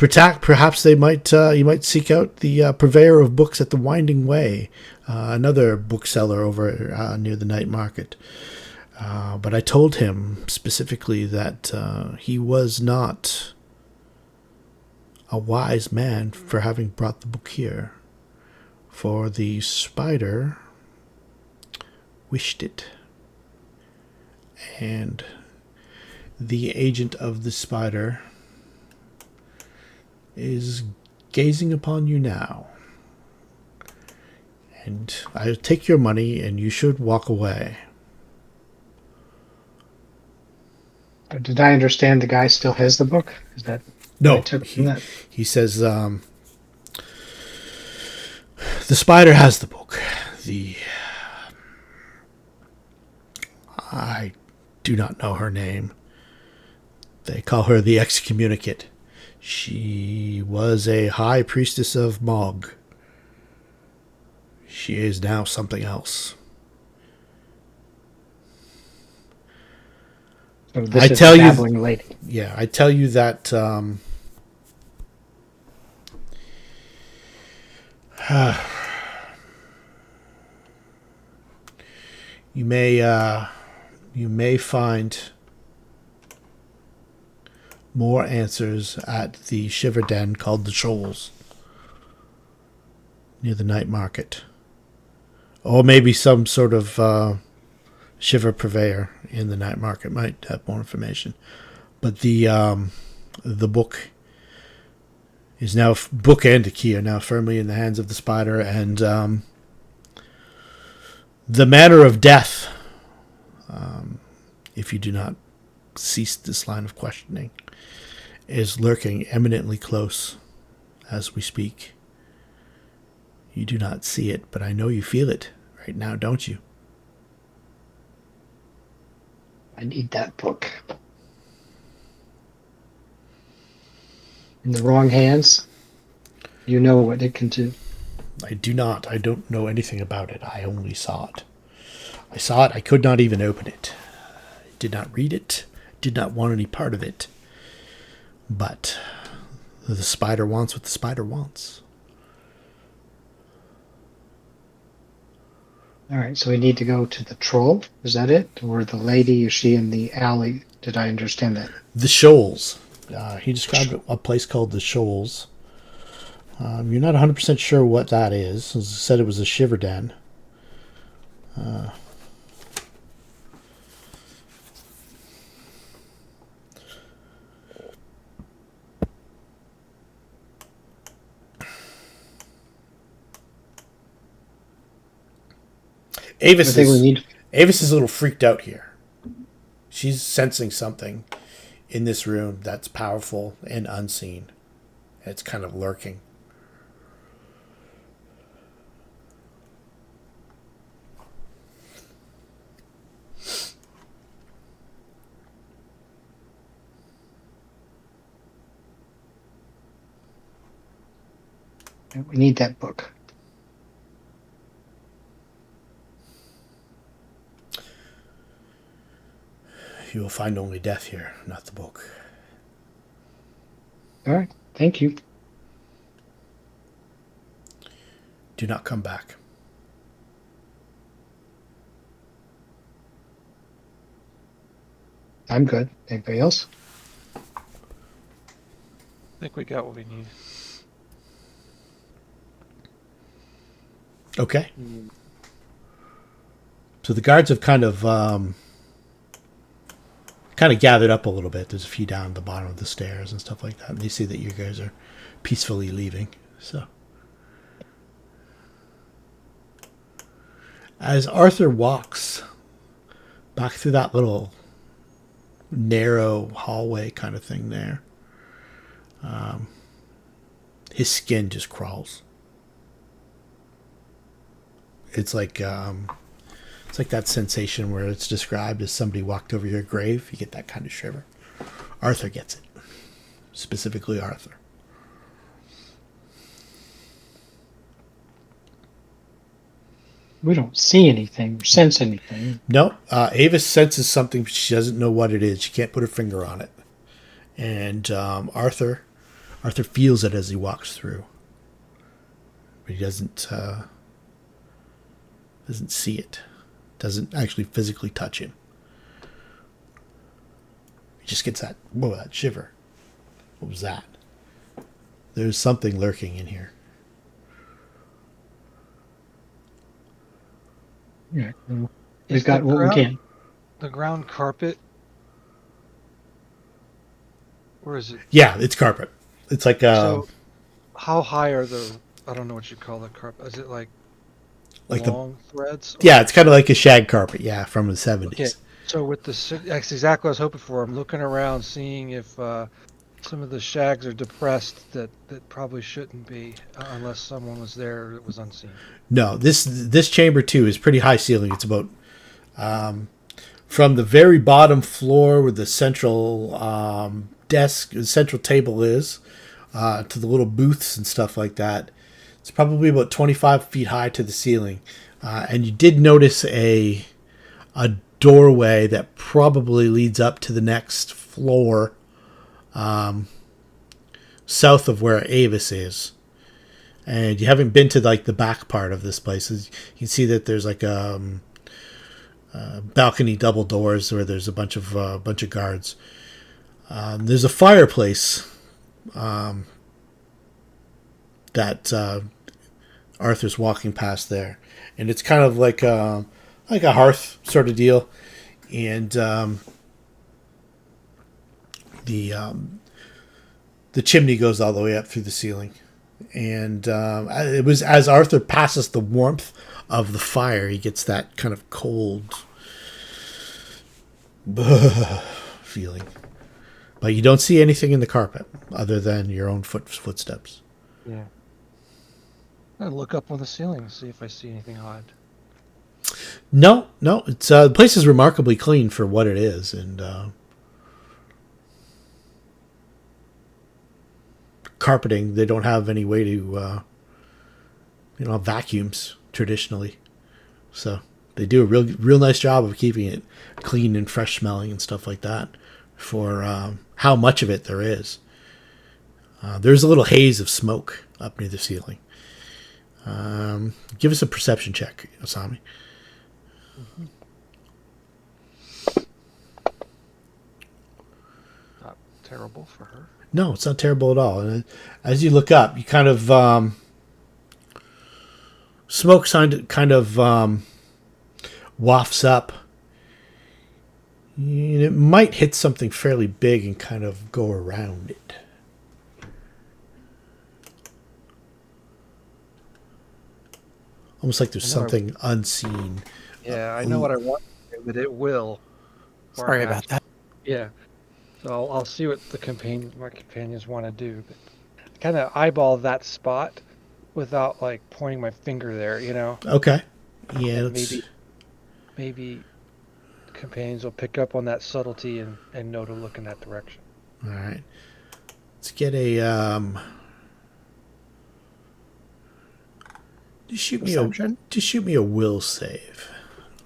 Perhaps they might you might seek out the purveyor of books at the Winding Way, another bookseller over near the night market. But I told him specifically that he was not a wise man for having brought the book here, for the spider wished it. And the agent of the spider is gazing upon you now. And I'll take your money and you should walk away. Did I understand the guy still has the book? Is that no? I took from that? He says the spider has the book. I do not know her name. They call her the excommunicate. She was a high priestess of Mog. She is now something else. So this I is tell a you, babbling lady. yeah, I tell you that you may find more answers at the Shiver Den called the Shoals near the night market, or maybe some sort of Shiver purveyor in the night market might have more information. But the book is now, book and the key are now firmly in the hands of the spider, and the manner of death, if you do not cease this line of questioning, is lurking eminently close as we speak. You do not see it, but I know you feel it right now, don't you? I need that book. In the wrong hands, you know what it can do. I do not. I don't know anything about it. I only saw it. I saw it. I could not even open it. I did not read it. Did not want any part of it. But the spider wants what the spider wants. All right, so we need to go to the troll. Is that it? Or the lady, is she in the alley? Did I understand that? The Shoals. He described a place called the Shoals. You're not 100% sure what that is. As I said, it was a Shiver Den. Avis is a little freaked out here. She's sensing something in this room that's powerful and unseen. It's kind of lurking. We need that book. You will find only death here, not the book. All right, thank you. Do not come back. I'm good. Anybody else? I think we got what we need. Okay. So the guards have kind of gathered up a little bit. There's a few down at the bottom of the stairs and stuff like that. And they see that you guys are peacefully leaving. So as Arthur walks back through that little narrow hallway kind of thing there, his skin just crawls. It's like that sensation where it's described as somebody walked over your grave. You get that kind of shiver. Arthur gets it. Specifically Arthur. We don't see anything or sense anything. No. Avis senses something, but she doesn't know what it is. She can't put her finger on it. And Arthur Arthur feels it as he walks through, but he doesn't see it. Doesn't actually physically touch him. He just gets that shiver. What was that? There's something lurking in here. Yeah, we've got what we can. The ground carpet. Where is it? Yeah, it's carpet. It's like So, how high are the? I don't know what you call the carpet. Is it like long threads? Yeah, it's kind of like a shag carpet. Yeah, from the 70s. Okay. So with that's exactly what I was hoping for. I'm looking around, seeing if some of the shags are depressed that probably shouldn't be, unless someone was there that was unseen. No, this chamber too is pretty high ceiling. It's about from the very bottom floor where the central central table is, to the little booths and stuff like that. It's probably about 25 feet high to the ceiling, and you did notice a doorway that probably leads up to the next floor, south of where Avis is. And you haven't been to like the back part of this place. You can see that there's like balcony double doors where there's a bunch of guards. There's a fireplace that Arthur's walking past there, and it's kind of like a hearth sort of deal, and the chimney goes all the way up through the ceiling. And it was as Arthur passes the warmth of the fire, he gets that kind of cold feeling. But you don't see anything in the carpet other than your own footsteps. Yeah. I look up on the ceiling and see if I see anything odd. No. It's the place is remarkably clean for what it is, and carpeting. They don't have any way to, vacuums traditionally, so they do a real nice job of keeping it clean and fresh smelling and stuff like that. For how much of it there is, there's a little haze of smoke up near the ceiling. Give us a perception check, Asami. Mm-hmm. Not terrible for her. No, it's not terrible at all. And as you look up, you kind of smoke kind of wafts up. And it might hit something fairly big and kind of go around it. Almost like there's something unseen. Yeah, I know what I want, but it will. Sorry about that. Yeah. So I'll see what my companions want to do, but kind of eyeball that spot without like pointing my finger there, Okay. Yeah. Maybe companions will pick up on that subtlety and know to look in that direction. All right. Let's get a just shoot me a will save,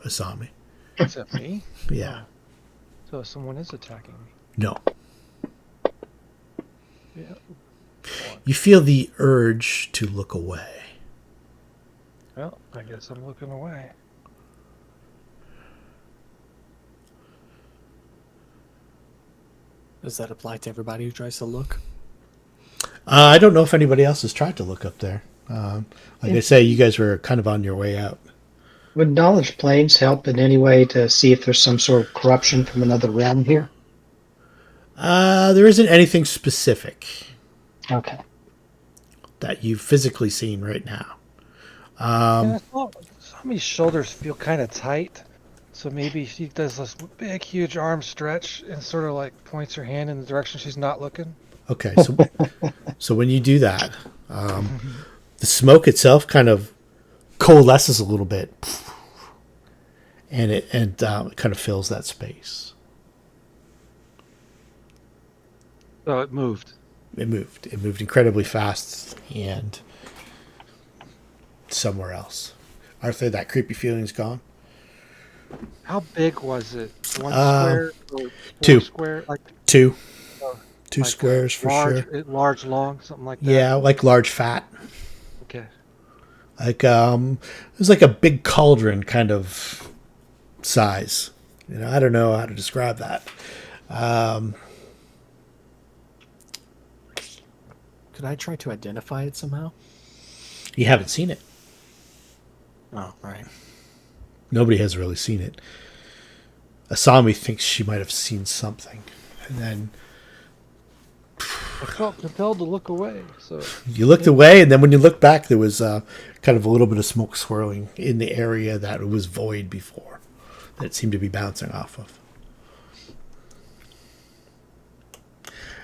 Asami. Is that me? Yeah. So someone is attacking me. No. Yeah. You feel the urge to look away. Well, I guess I'm looking away. Does that apply to everybody who tries to look? I don't know if anybody else has tried to look up there. I say, you guys were kind of on your way out. Would knowledge planes help in any way to see if there's some sort of corruption from another realm here? There isn't anything specific. Okay. That you've physically seen right now. Sami's shoulders feel kind of tight, so maybe she does this big, huge arm stretch and sort of like points her hand in the direction she's not looking. Okay, so when you do that, the smoke itself kind of coalesces a little bit, and it kind of fills that space. Oh, it moved. It moved incredibly fast and somewhere else. Arthur, that creepy feeling's gone. How big was it? One square or two square? Like two 2 Like, squares for large, sure. Large, long, something like that. Yeah, like large fat. Okay. Like it was like a big cauldron kind of size. I don't know how to describe that. Could I try to identify it somehow? You haven't seen it. Oh, right. Nobody has really seen it. Asami thinks she might have seen something, and then I felt compelled to look away, so... you looked away, and then when you looked back, there was kind of a little bit of smoke swirling in the area that was void before, that it seemed to be bouncing off of.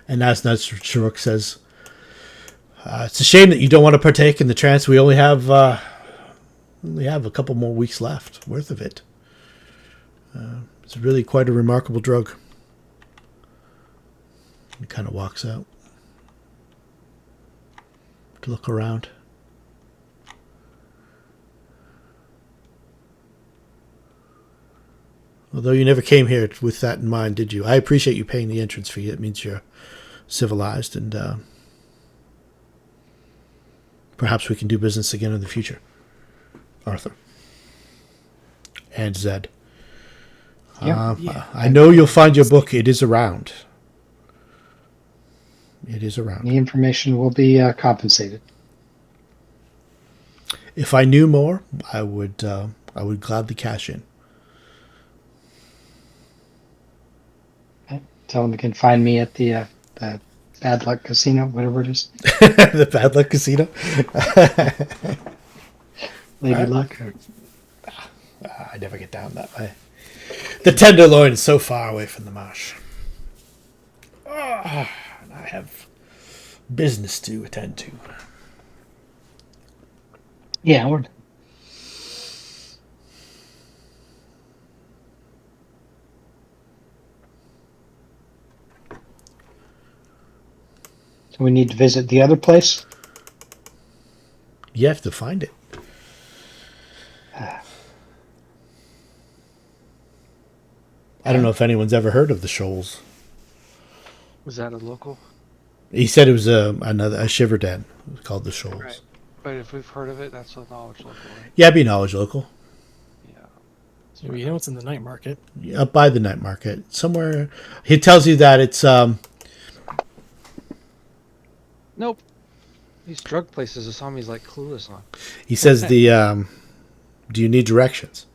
And as Sharuk says, it's a shame that you don't want to partake in the trance. We only have a couple more weeks left worth of it. It's really quite a remarkable drug. He kind of walks out to look around. Although you never came here with that in mind, did you? I appreciate you paying the entrance fee. It means you're civilized, and perhaps we can do business again in the future. Arthur. And Zed. Yeah. I know you'll find your book. It is around. It is around. The information will be compensated. If I knew more, I would gladly cash in. Okay. Tell them you can find me at the Bad Luck Casino, whatever it is. The Bad Luck Casino? Lady Luck. I never get down that way. The Tenderloin is so far away from the marsh. I have business to attend to. Yeah, we're... So we need to visit the other place? You have to find it. I don't know if anyone's ever heard of the Shoals. Was that a local? He said it was a shiver den called the Shoals. Right. But if we've heard of it, that's a knowledge local, right? Yeah, be knowledge local. Yeah. So you know it's in the night market. Up by the night market. Somewhere. He tells you that it's... Nope. These drug places, Asami's like clueless on. He says the... do you need directions?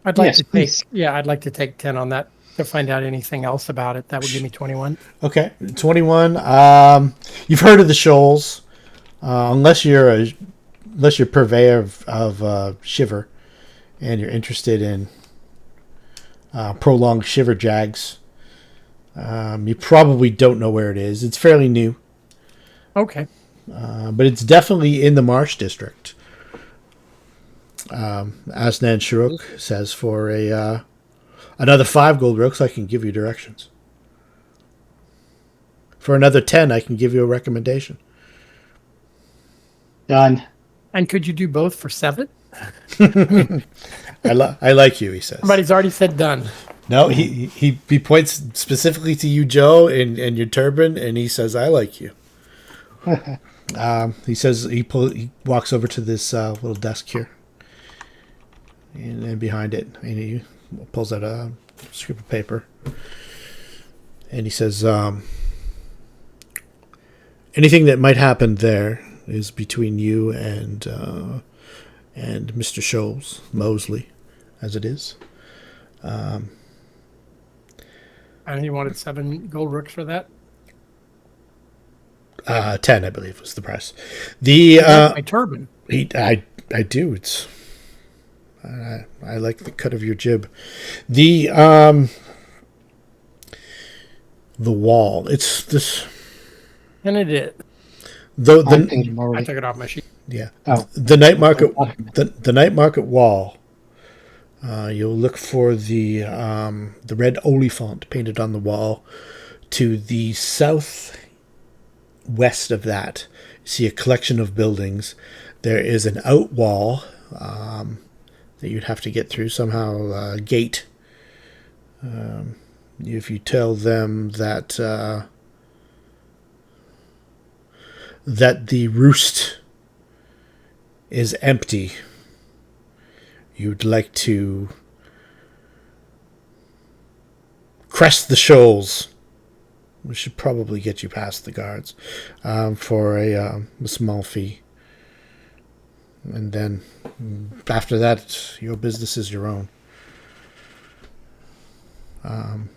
I'd like Yes, to take, please. I'd like to take 10 on that to find out anything else about it. That would give me 21. Okay, 21. You've heard of the Shoals, unless you're purveyor of shiver, and you're interested in prolonged shiver jags. You probably don't know where it is. It's fairly new, Okay. but it's definitely in the Marsh District. Asnan Shuruk says for another 5 gold rooks, I can give you directions. For another 10, I can give you a recommendation. Done. And could you do both for 7? I like you, he says. Somebody's already said done. No, he points specifically to you, Joe, and your turban, and he says, I like you. He says he walks over to this little desk here. And behind it, and he pulls out a strip of paper. And he says, anything that might happen there is between you and Mr. Shoals, Mosley, as it is. And he wanted 7 gold rooks for that. 10, I believe, was the price. The My turban. I do. It's I like the cut of your jib. The wall. It's this. And it is. I think I'm I already... took it off my sheet. Yeah. Oh. The night market. The night market wall. You'll look for the red olifant painted on the wall. To the southwest of that, you see a collection of buildings. There is an out wall that you'd have to get through somehow. Gate. If you tell them that that the roost is empty. You'd like to crest the shoals. We should probably get you past the guards for a small fee. And then after that, your business is your own.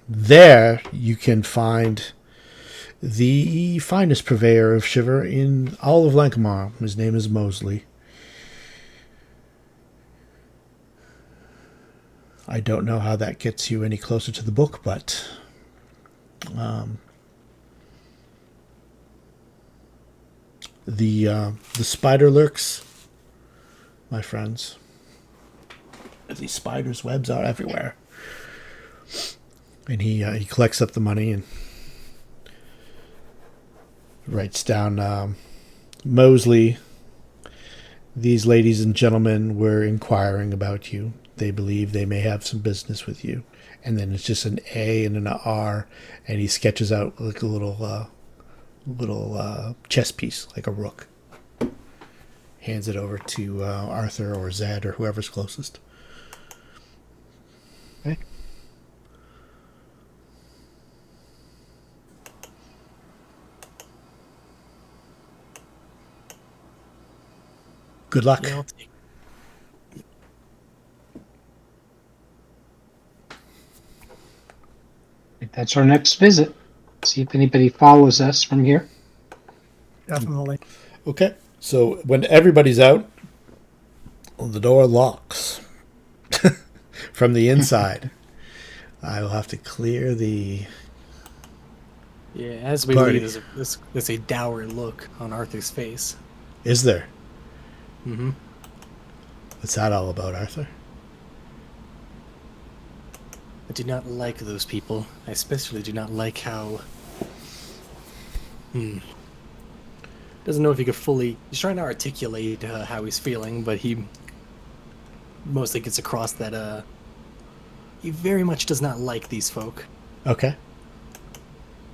There you can find the finest purveyor of shiver in all of Lankhmar. His name is Mosley. I don't know how that gets you any closer to the book, but the spider lurks, my friends. These spiders' webs are everywhere. And he collects up the money and writes down, Mosley, these ladies and gentlemen were inquiring about you. They believe they may have some business with you. And then it's just an A and an R, and he sketches out like a little chess piece, like a rook. Hands it over to Arthur or Zed or whoever's closest. Okay. Good luck. Yeah, I'll take. I think that's our next visit. See if anybody follows us from here. Definitely. Okay. So when everybody's out, the door locks from the inside. I will have to clear the... Yeah, as we Party. leave, there's a dour look on Arthur's face. Is there? Mm-hmm. What's that all about, Arthur? I do not like those people. I especially do not like how... Doesn't know if he could fully... He's trying to articulate how he's feeling, but he mostly gets across that he very much does not like these folk. Okay.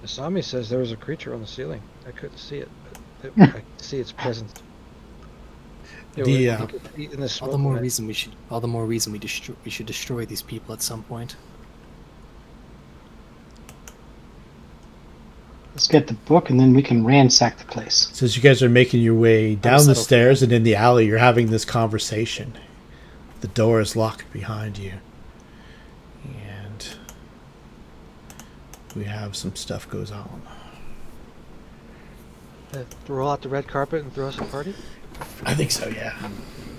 Asami says there was a creature on the ceiling. I couldn't see it, but I could see its presence. Yeah, The, we could see it in the smoke All the more when I- reason we should destroy these people at some point. Let's get the book, and then we can ransack the place. Since you guys are making your way down the settle for stairs and in the alley, you're having this conversation. The door is locked behind you. And we have some stuff goes on. roll out the red carpet and throw us a party? I think so, yeah.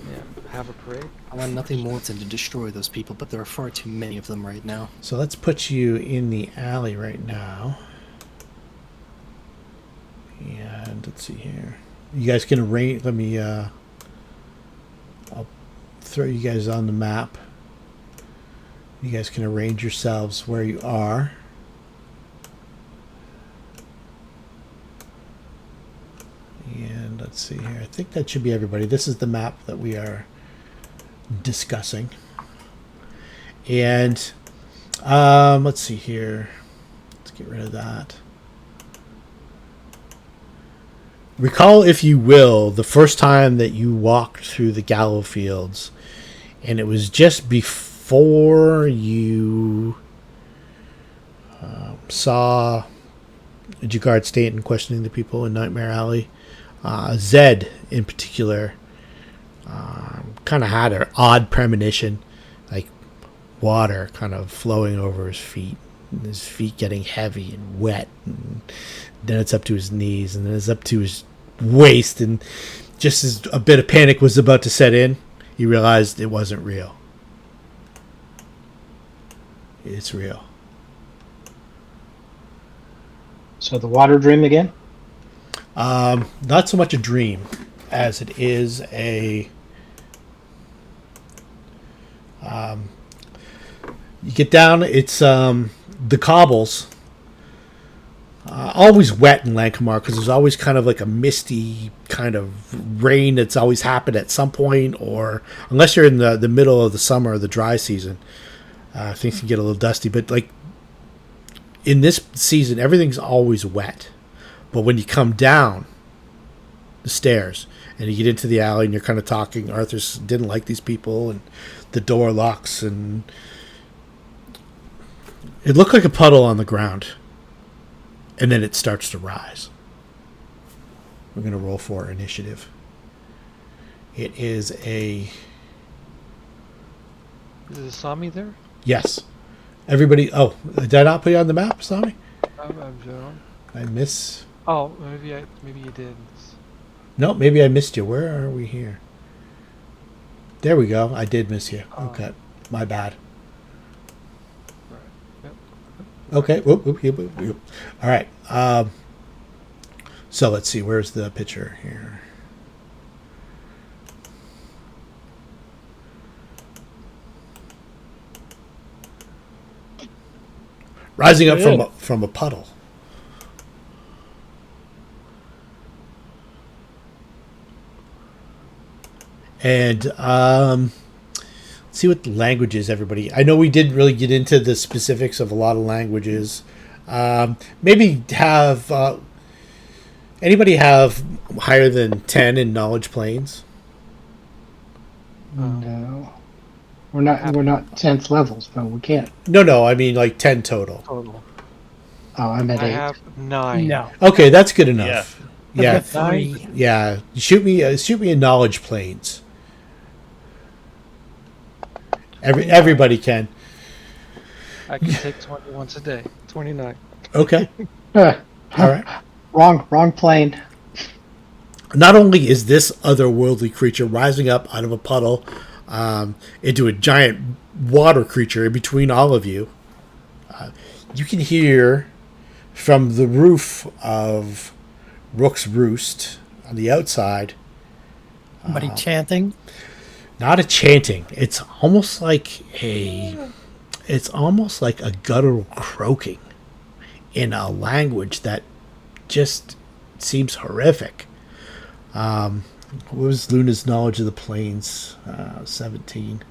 Yeah, have a parade. I want nothing more than to destroy those people, but there are far too many of them right now. So let's put you in the alley right now. And let's see here. You guys can arrange. Let me. I'll throw you guys on the map. You guys can arrange yourselves where you are. And let's see here. I think that should be everybody. This is the map that we are discussing. And let's see here. Let's get rid of that. Recall, if you will, the first time that you walked through the Gallow Fields, and it was just before you saw Jagard Stanton questioning the people in Nightmare Alley. Zed, in particular, kind of had an odd premonition, like water kind of flowing over his feet, and his feet getting heavy and wet, and then it's up to his knees, and then it's up to his waist, and just as a bit of panic was about to set in, he realized it wasn't real. It's real. So the water dream again? Not so much a dream as it is a... you get down, it's the cobbles. Always wet in Lankhmar because there's always kind of like a misty kind of rain that's always happened at some point, or unless you're in the middle of the summer or the dry season, things can get a little dusty. But like in this season, everything's always wet. But when you come down, the stairs, and you get into the alley, and you're kind of talking. Arthur didn't like these people, and the door locks, and it looked like a puddle on the ground, and then it starts to rise. We're going to roll for initiative. It is a... Is it a Sami there? Yes. Everybody... Oh, did I not put you on the map, Sami? I miss... Oh, maybe you did. No, maybe I missed you. Where are we here? There we go. I did miss you. Okay. My bad. Right. Yep. Okay. Whoop. All right. So let's see. Where's the picture here? Rising up from a puddle. And let's see what languages everybody. I know we didn't really get into the specifics of a lot of languages. Maybe have anybody have higher than 10 in knowledge planes? No, we're not 10th levels, but we can't. No. I mean like 10 total. Total. Oh, I'm at I 8. have 9. No. Okay, that's good enough. Yeah. I've got 3. Yeah. Shoot me in knowledge planes. Everybody can. I can take 20 once a day. 29. Okay. All right. Wrong plane. Not only is this otherworldly creature rising up out of a puddle into a giant water creature in between all of you, you can hear from the roof of Rook's Roost on the outside. Somebody chanting. Not a chanting. It's almost like a guttural croaking in a language that just seems horrific. What was Luna's knowledge of the planes? 17.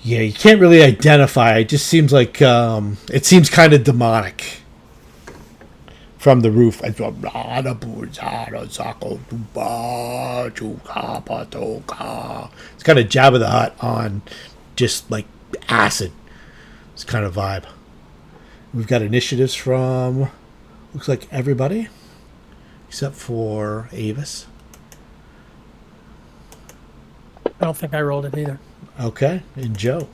Yeah, you can't really identify. It just seems like it seems kind of demonic from the roof. It's kind of Jabba the Hutt on just like acid. It's kind of vibe. We've got initiatives from looks like everybody except for Avis. I don't think I rolled it either. Okay, and Joe.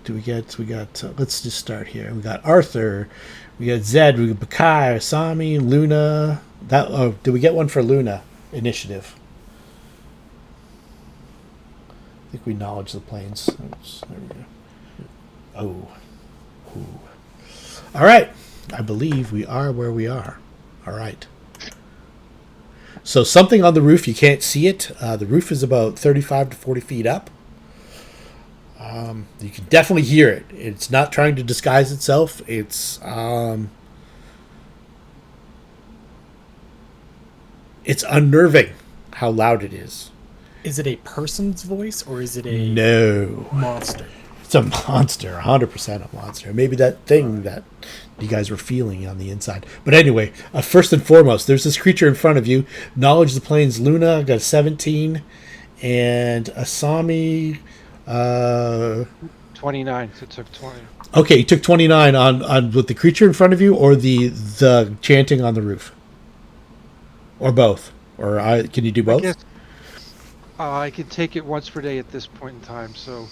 We got let's just start here. We got Arthur, we got Zed, we got Bakai, Sami, Luna. Did we get one for Luna? Initiative. I think we acknowledge the planes. There we go. Oh. Ooh. All right. I believe we are where we are. All right. So something on the roof, you can't see it. The roof is about 35 to 40 feet up. You can definitely hear it. It's not trying to disguise itself. It's unnerving how loud it is. Is it a person's voice or is it a No. monster? It's a monster, 100% a monster. Maybe that thing that you guys were feeling on the inside. But anyway, first and foremost, there's this creature in front of you. Knowledge of the Plains Luna got a 17. And Asami... 29, so it took 20. Okay, you took 29 on with the creature in front of you or the chanting on the roof? Or both? Or can you do both? I guess I could take it once per day at this point in time, so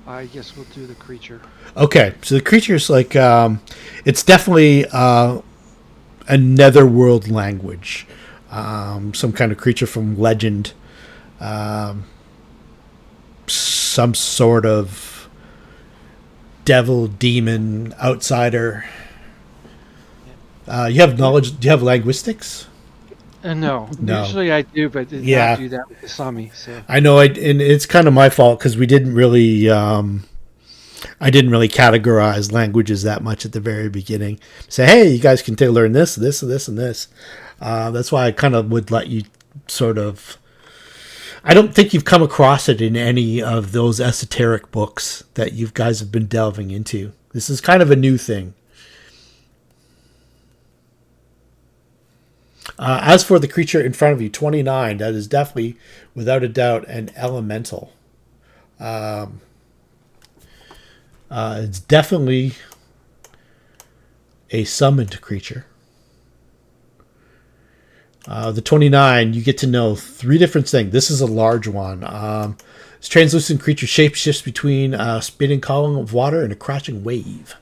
I guess we'll do the creature. Okay, so the creature is like it's definitely a netherworld language, some kind of creature from legend, some sort of devil, demon, outsider. You have knowledge. Do you have linguistics? No. No. Usually I do, but did Yeah. not do that with the Sami. So I know, and it's kind of my fault because we didn't really, I didn't really categorize languages that much at the very beginning. Say, hey, you guys can learn this, and this. That's why I kind of would let you sort of. I don't think you've come across it in any of those esoteric books that you guys have been delving into. This is kind of a new thing. As for the creature in front of you, 29, that is definitely, without a doubt, an elemental. It's definitely a summoned creature. The 29, you get to know 3 different things. This is a large one. This translucent creature shapeshifts between a spinning column of water and a crashing wave.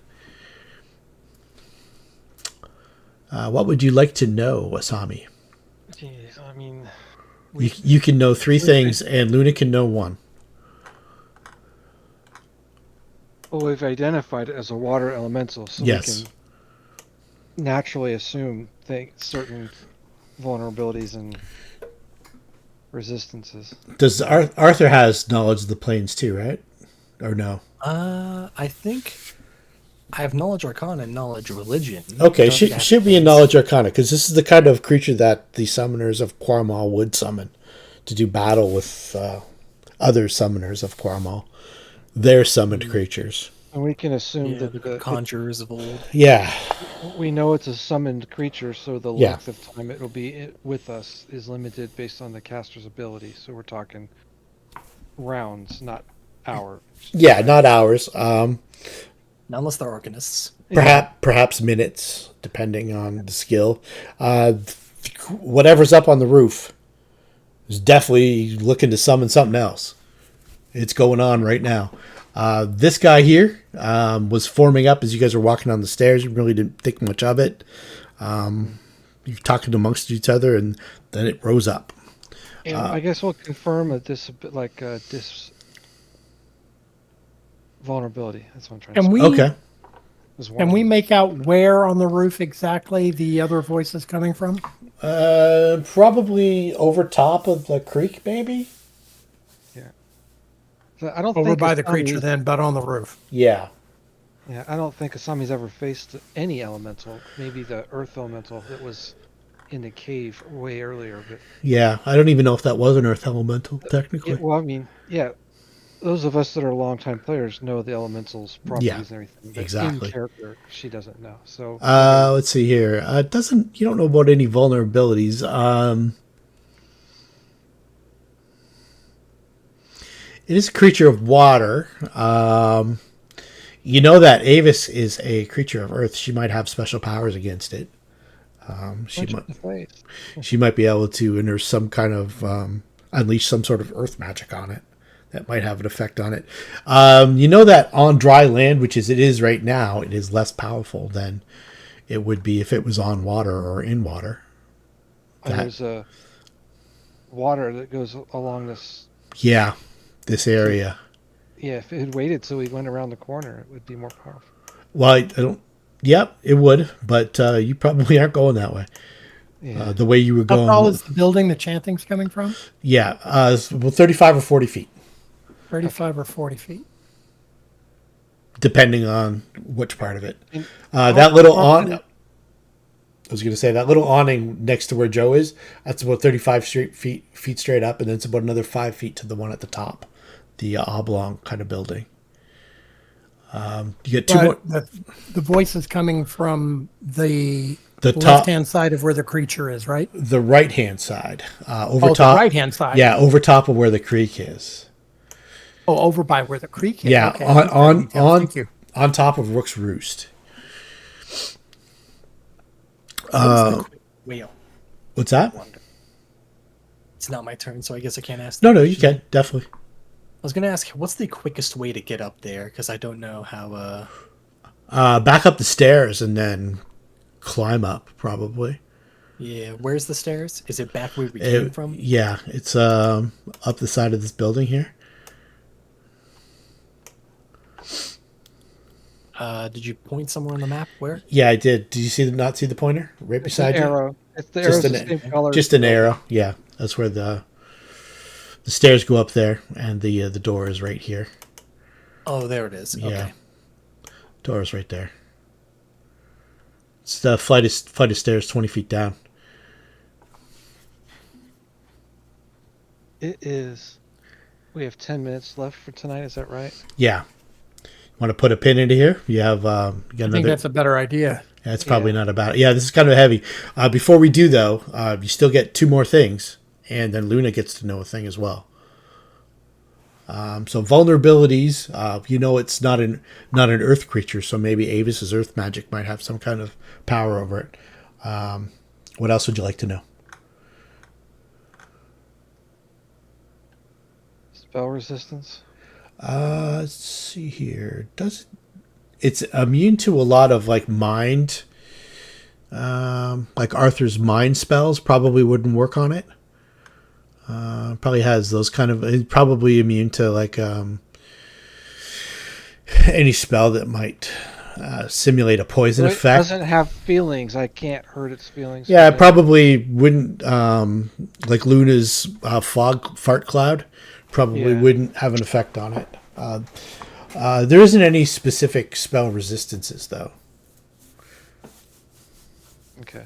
What would you like to know, Asami? Jeez, I mean... You can know 3 things, and Luna can know 1. Well, we've identified it as a water elemental, so we can naturally assume certain vulnerabilities and resistances. Does Arthur has knowledge of the planes too, right? Or no? I think I have knowledge arcana and knowledge religion. Okay, should be a knowledge arcana, because this is the kind of creature that the summoners of Quarmal would summon to do battle with other summoners of Quarmal. They're summoned creatures. And we can assume that the conjurers of old. Yeah. We know it's a summoned creature, so the length of time it will be with us is limited based on the caster's ability. So we're talking rounds, not hours. Yeah, not hours. Not unless they're arcanists. Perhaps minutes, depending on the skill. Whatever's up on the roof is definitely looking to summon something else. It's going on right now. This guy here was forming up as you guys were walking down the stairs. You really didn't think much of it. You're talking amongst each other, and then it rose up. And I guess we'll confirm this vulnerability. That's what I'm trying to say. Okay. Can we make out where on the roof exactly the other voice is coming from? Probably over top of the creek, maybe. I don't over think by the creature then, but on the roof. Yeah. Yeah, I don't think Asami's ever faced any elemental. Maybe the earth elemental that was in the cave way earlier. But yeah, I don't even know if that was an earth elemental, technically. Well, I mean, yeah, those of us that are longtime players know the elementals' properties and everything. But exactly. In character, she doesn't know. So let's see here. You don't know about any vulnerabilities. It is a creature of water. You know that Avis is a creature of earth. She might have special powers against it. She might be able to unleash some kind of unleash some sort of earth magic on it that might have an effect on it. You know that on dry land, which is it is right now, it is less powerful than it would be if it was on water or in water. There's a water that goes along this. Yeah. This area. Yeah, if it had waited till we went around the corner, it would be more powerful. Well, I don't. Yep, it would, but you probably aren't going that way. Yeah. The way you were going. How tall is the building the chanting's coming from? Yeah, 35 or 40 feet. 35 or 40 feet. Depending on which part of it. That little awning. I was going to say that little awning next to where Joe is. That's about 35 feet straight up, and then it's about another 5 feet to the one at the top. The oblong kind of building. You get two more. The voice is coming from the left-hand side of where the creature is, right? The right-hand side. Over top. The right-hand side. Yeah, over top of where the creek is. Oh, over by where the creek is. Yeah, okay. on top of Rook's Roost. What's that? It's not my turn, so I guess I can't ask. No, you can definitely. I was going to ask, what's the quickest way to get up there? Because I don't know how... back up the stairs and then climb up, probably. Yeah, where's the stairs? Is it back where we came from? Yeah, it's up the side of this building here. Did you point somewhere on the map? Where? Yeah, I did. Did you not see the pointer? Right beside you? Arrow. It's the arrow. The same color. Just an arrow. Yeah, that's where the stairs go up there, and the door is right here. Oh, there it is. Okay. Yeah. Door is right there. It's the flight of stairs 20 feet down. It is. We have 10 minutes left for tonight. Is that right? Yeah. Want to put a pin into here? You have. I think that's a better idea. That's probably not about it. Yeah, this is kind of heavy. Before we do, though, you still get 2 more things, and then Luna gets to know a thing as well. So vulnerabilities, it's not an earth creature, so maybe Avis's earth magic might have some kind of power over it. What else would you like to know? Spell resistance? Let's see here. It's immune to a lot of like mind, like Arthur's mind spells probably wouldn't work on it. Probably has those kind of, it's probably immune to like any spell that might simulate a poison So it effect. doesn't have feelings. I can't hurt its feelings. Yeah, it probably wouldn't, like Luna's fart cloud probably wouldn't have an effect on it. There isn't any specific spell resistances, though. Okay.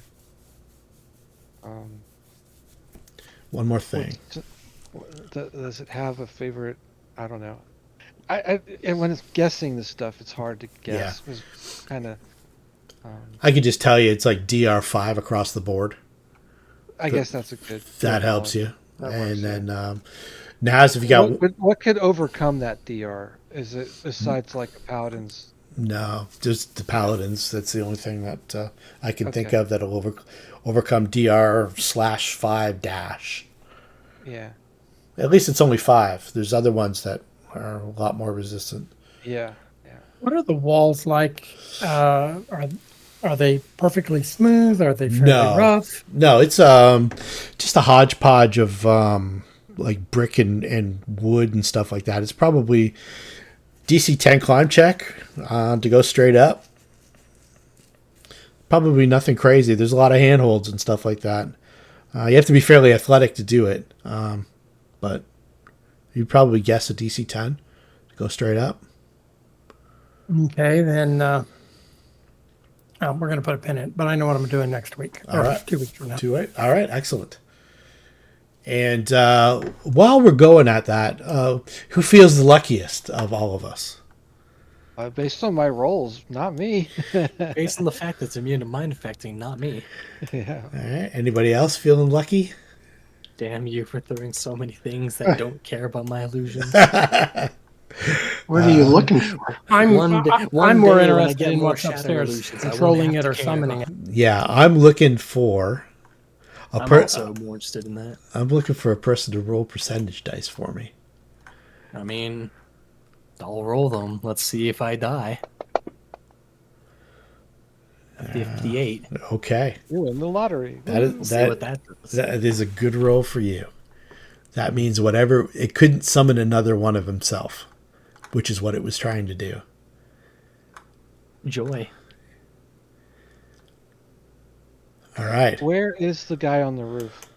One more thing. Does it have a favorite? I don't know. And when it's guessing this stuff, it's hard to guess. Yeah. It's kind of. I could just tell you it's like DR5 across the board. I guess that's a good. That good helps you. That And works, then Naz, if you got what could overcome that DR? Is it besides like paladins? no, just the paladins. That's the only thing that I can think Okay. of that'll overcome DR/5 dash. Yeah. At least it's only 5. There's other ones that are a lot more resistant. Yeah. What are the walls like? Are they perfectly smooth? Are they fairly rough? No, it's just a hodgepodge of like brick and wood and stuff like that. It's probably DC 10 climb check to go straight up. Probably nothing crazy. There's a lot of handholds and stuff like that. You have to be fairly athletic to do it, but you'd probably guess a DC 10 to go straight up. Okay, then we're going to put a pin in it, but I know what I'm doing next week. All right. 2 weeks from now. All right, excellent. And while we're going at that, who feels the luckiest of all of us? Based on my rolls, not me. Based on the fact that it's immune to mind affecting, not me. Yeah. All right. Anybody else feeling lucky? Damn you for throwing so many things that don't care about my illusions. What are you looking for? I'm One more day when I interested get in more what's shadow upstairs, illusions, I won't controlling have it to or care summoning it. about Yeah, I'm looking for I'm also more interested in that. I'm looking for a person to roll percentage dice for me. I mean, I'll roll them. Let's see if I die. 58. Okay, You win the lottery. We'll see what that does. that is a good roll for you. That means whatever it couldn't summon another one of himself, which is what it was trying to do. Joy. All right. Where is the guy on the roof?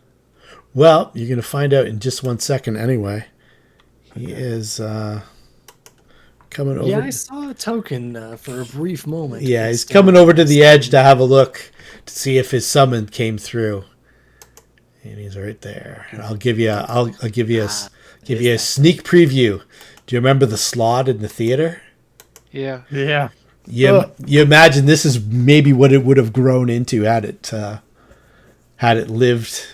Well, you're going to find out in just 1 second anyway. He is coming over. Yeah, I saw a token for a brief moment. Yeah, he's coming over to the edge to have a look to see if his summon came through. And he's right there. And I'll give you a sneak preview. Do you remember the slot in the theater? Yeah. Yeah. You imagine this is maybe what it would have grown into had it lived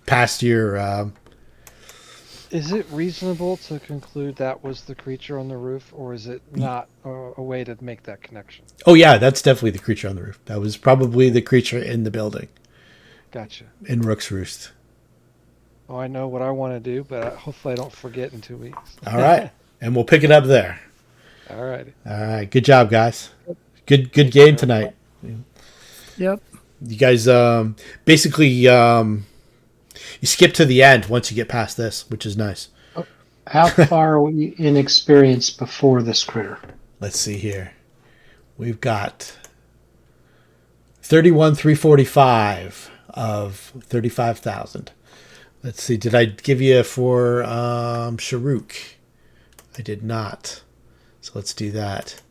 past your. Is it reasonable to conclude that was the creature on the roof, or is it not a way to make that connection? Oh yeah, that's definitely the creature on the roof. That was probably the creature in the building Gotcha. in Rook's Roost. Oh, I know what I want to do, but hopefully I don't forget in 2 weeks. All right, and we'll pick it up there. All right. All right, good job, guys. Good game tonight. Yep. You guys basically you skip to the end once you get past this, which is nice. How far are we in experience before this critter? Let's see here. We've got 31,345 of 35,000. Let's see. Did I give you for Sharuk? I did not. So let's do that.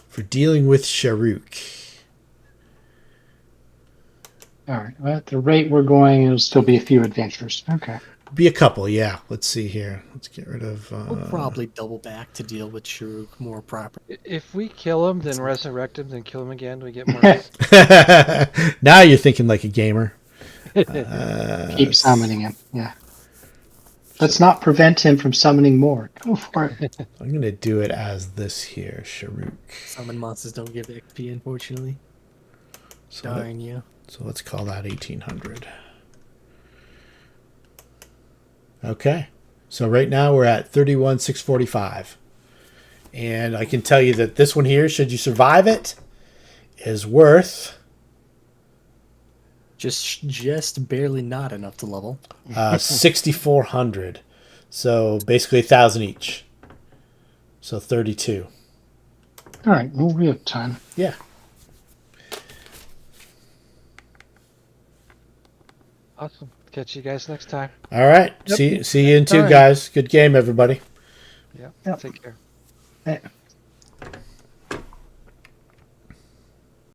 For dealing with Sharuk. All right. Well, at the rate we're going, it'll still be a few adventures. Okay. Be a couple, yeah. Let's see here. Let's get rid of. We'll probably double back to deal with Shuruk more properly. If we kill him, then resurrect him, then kill him again, do we get more? Now you're thinking like a gamer. Keep summoning him. Yeah. Let's not prevent him from summoning more. Go for it. I'm going to do it as this here, Sharuk. Summon monsters don't give XP, unfortunately. So, Darn you. So let's call that 1800. Okay. So right now we're at 31,645. And I can tell you that this one here, should you survive it, is worth... Just barely not enough to level. 6,400. So basically 1,000 each. So 32. All right. Well, we have time. Yeah. Awesome. Catch you guys next time. All right. Yep. See you in two, Time. guys. Good game, everybody. Yeah. Yep. Take care. Eh,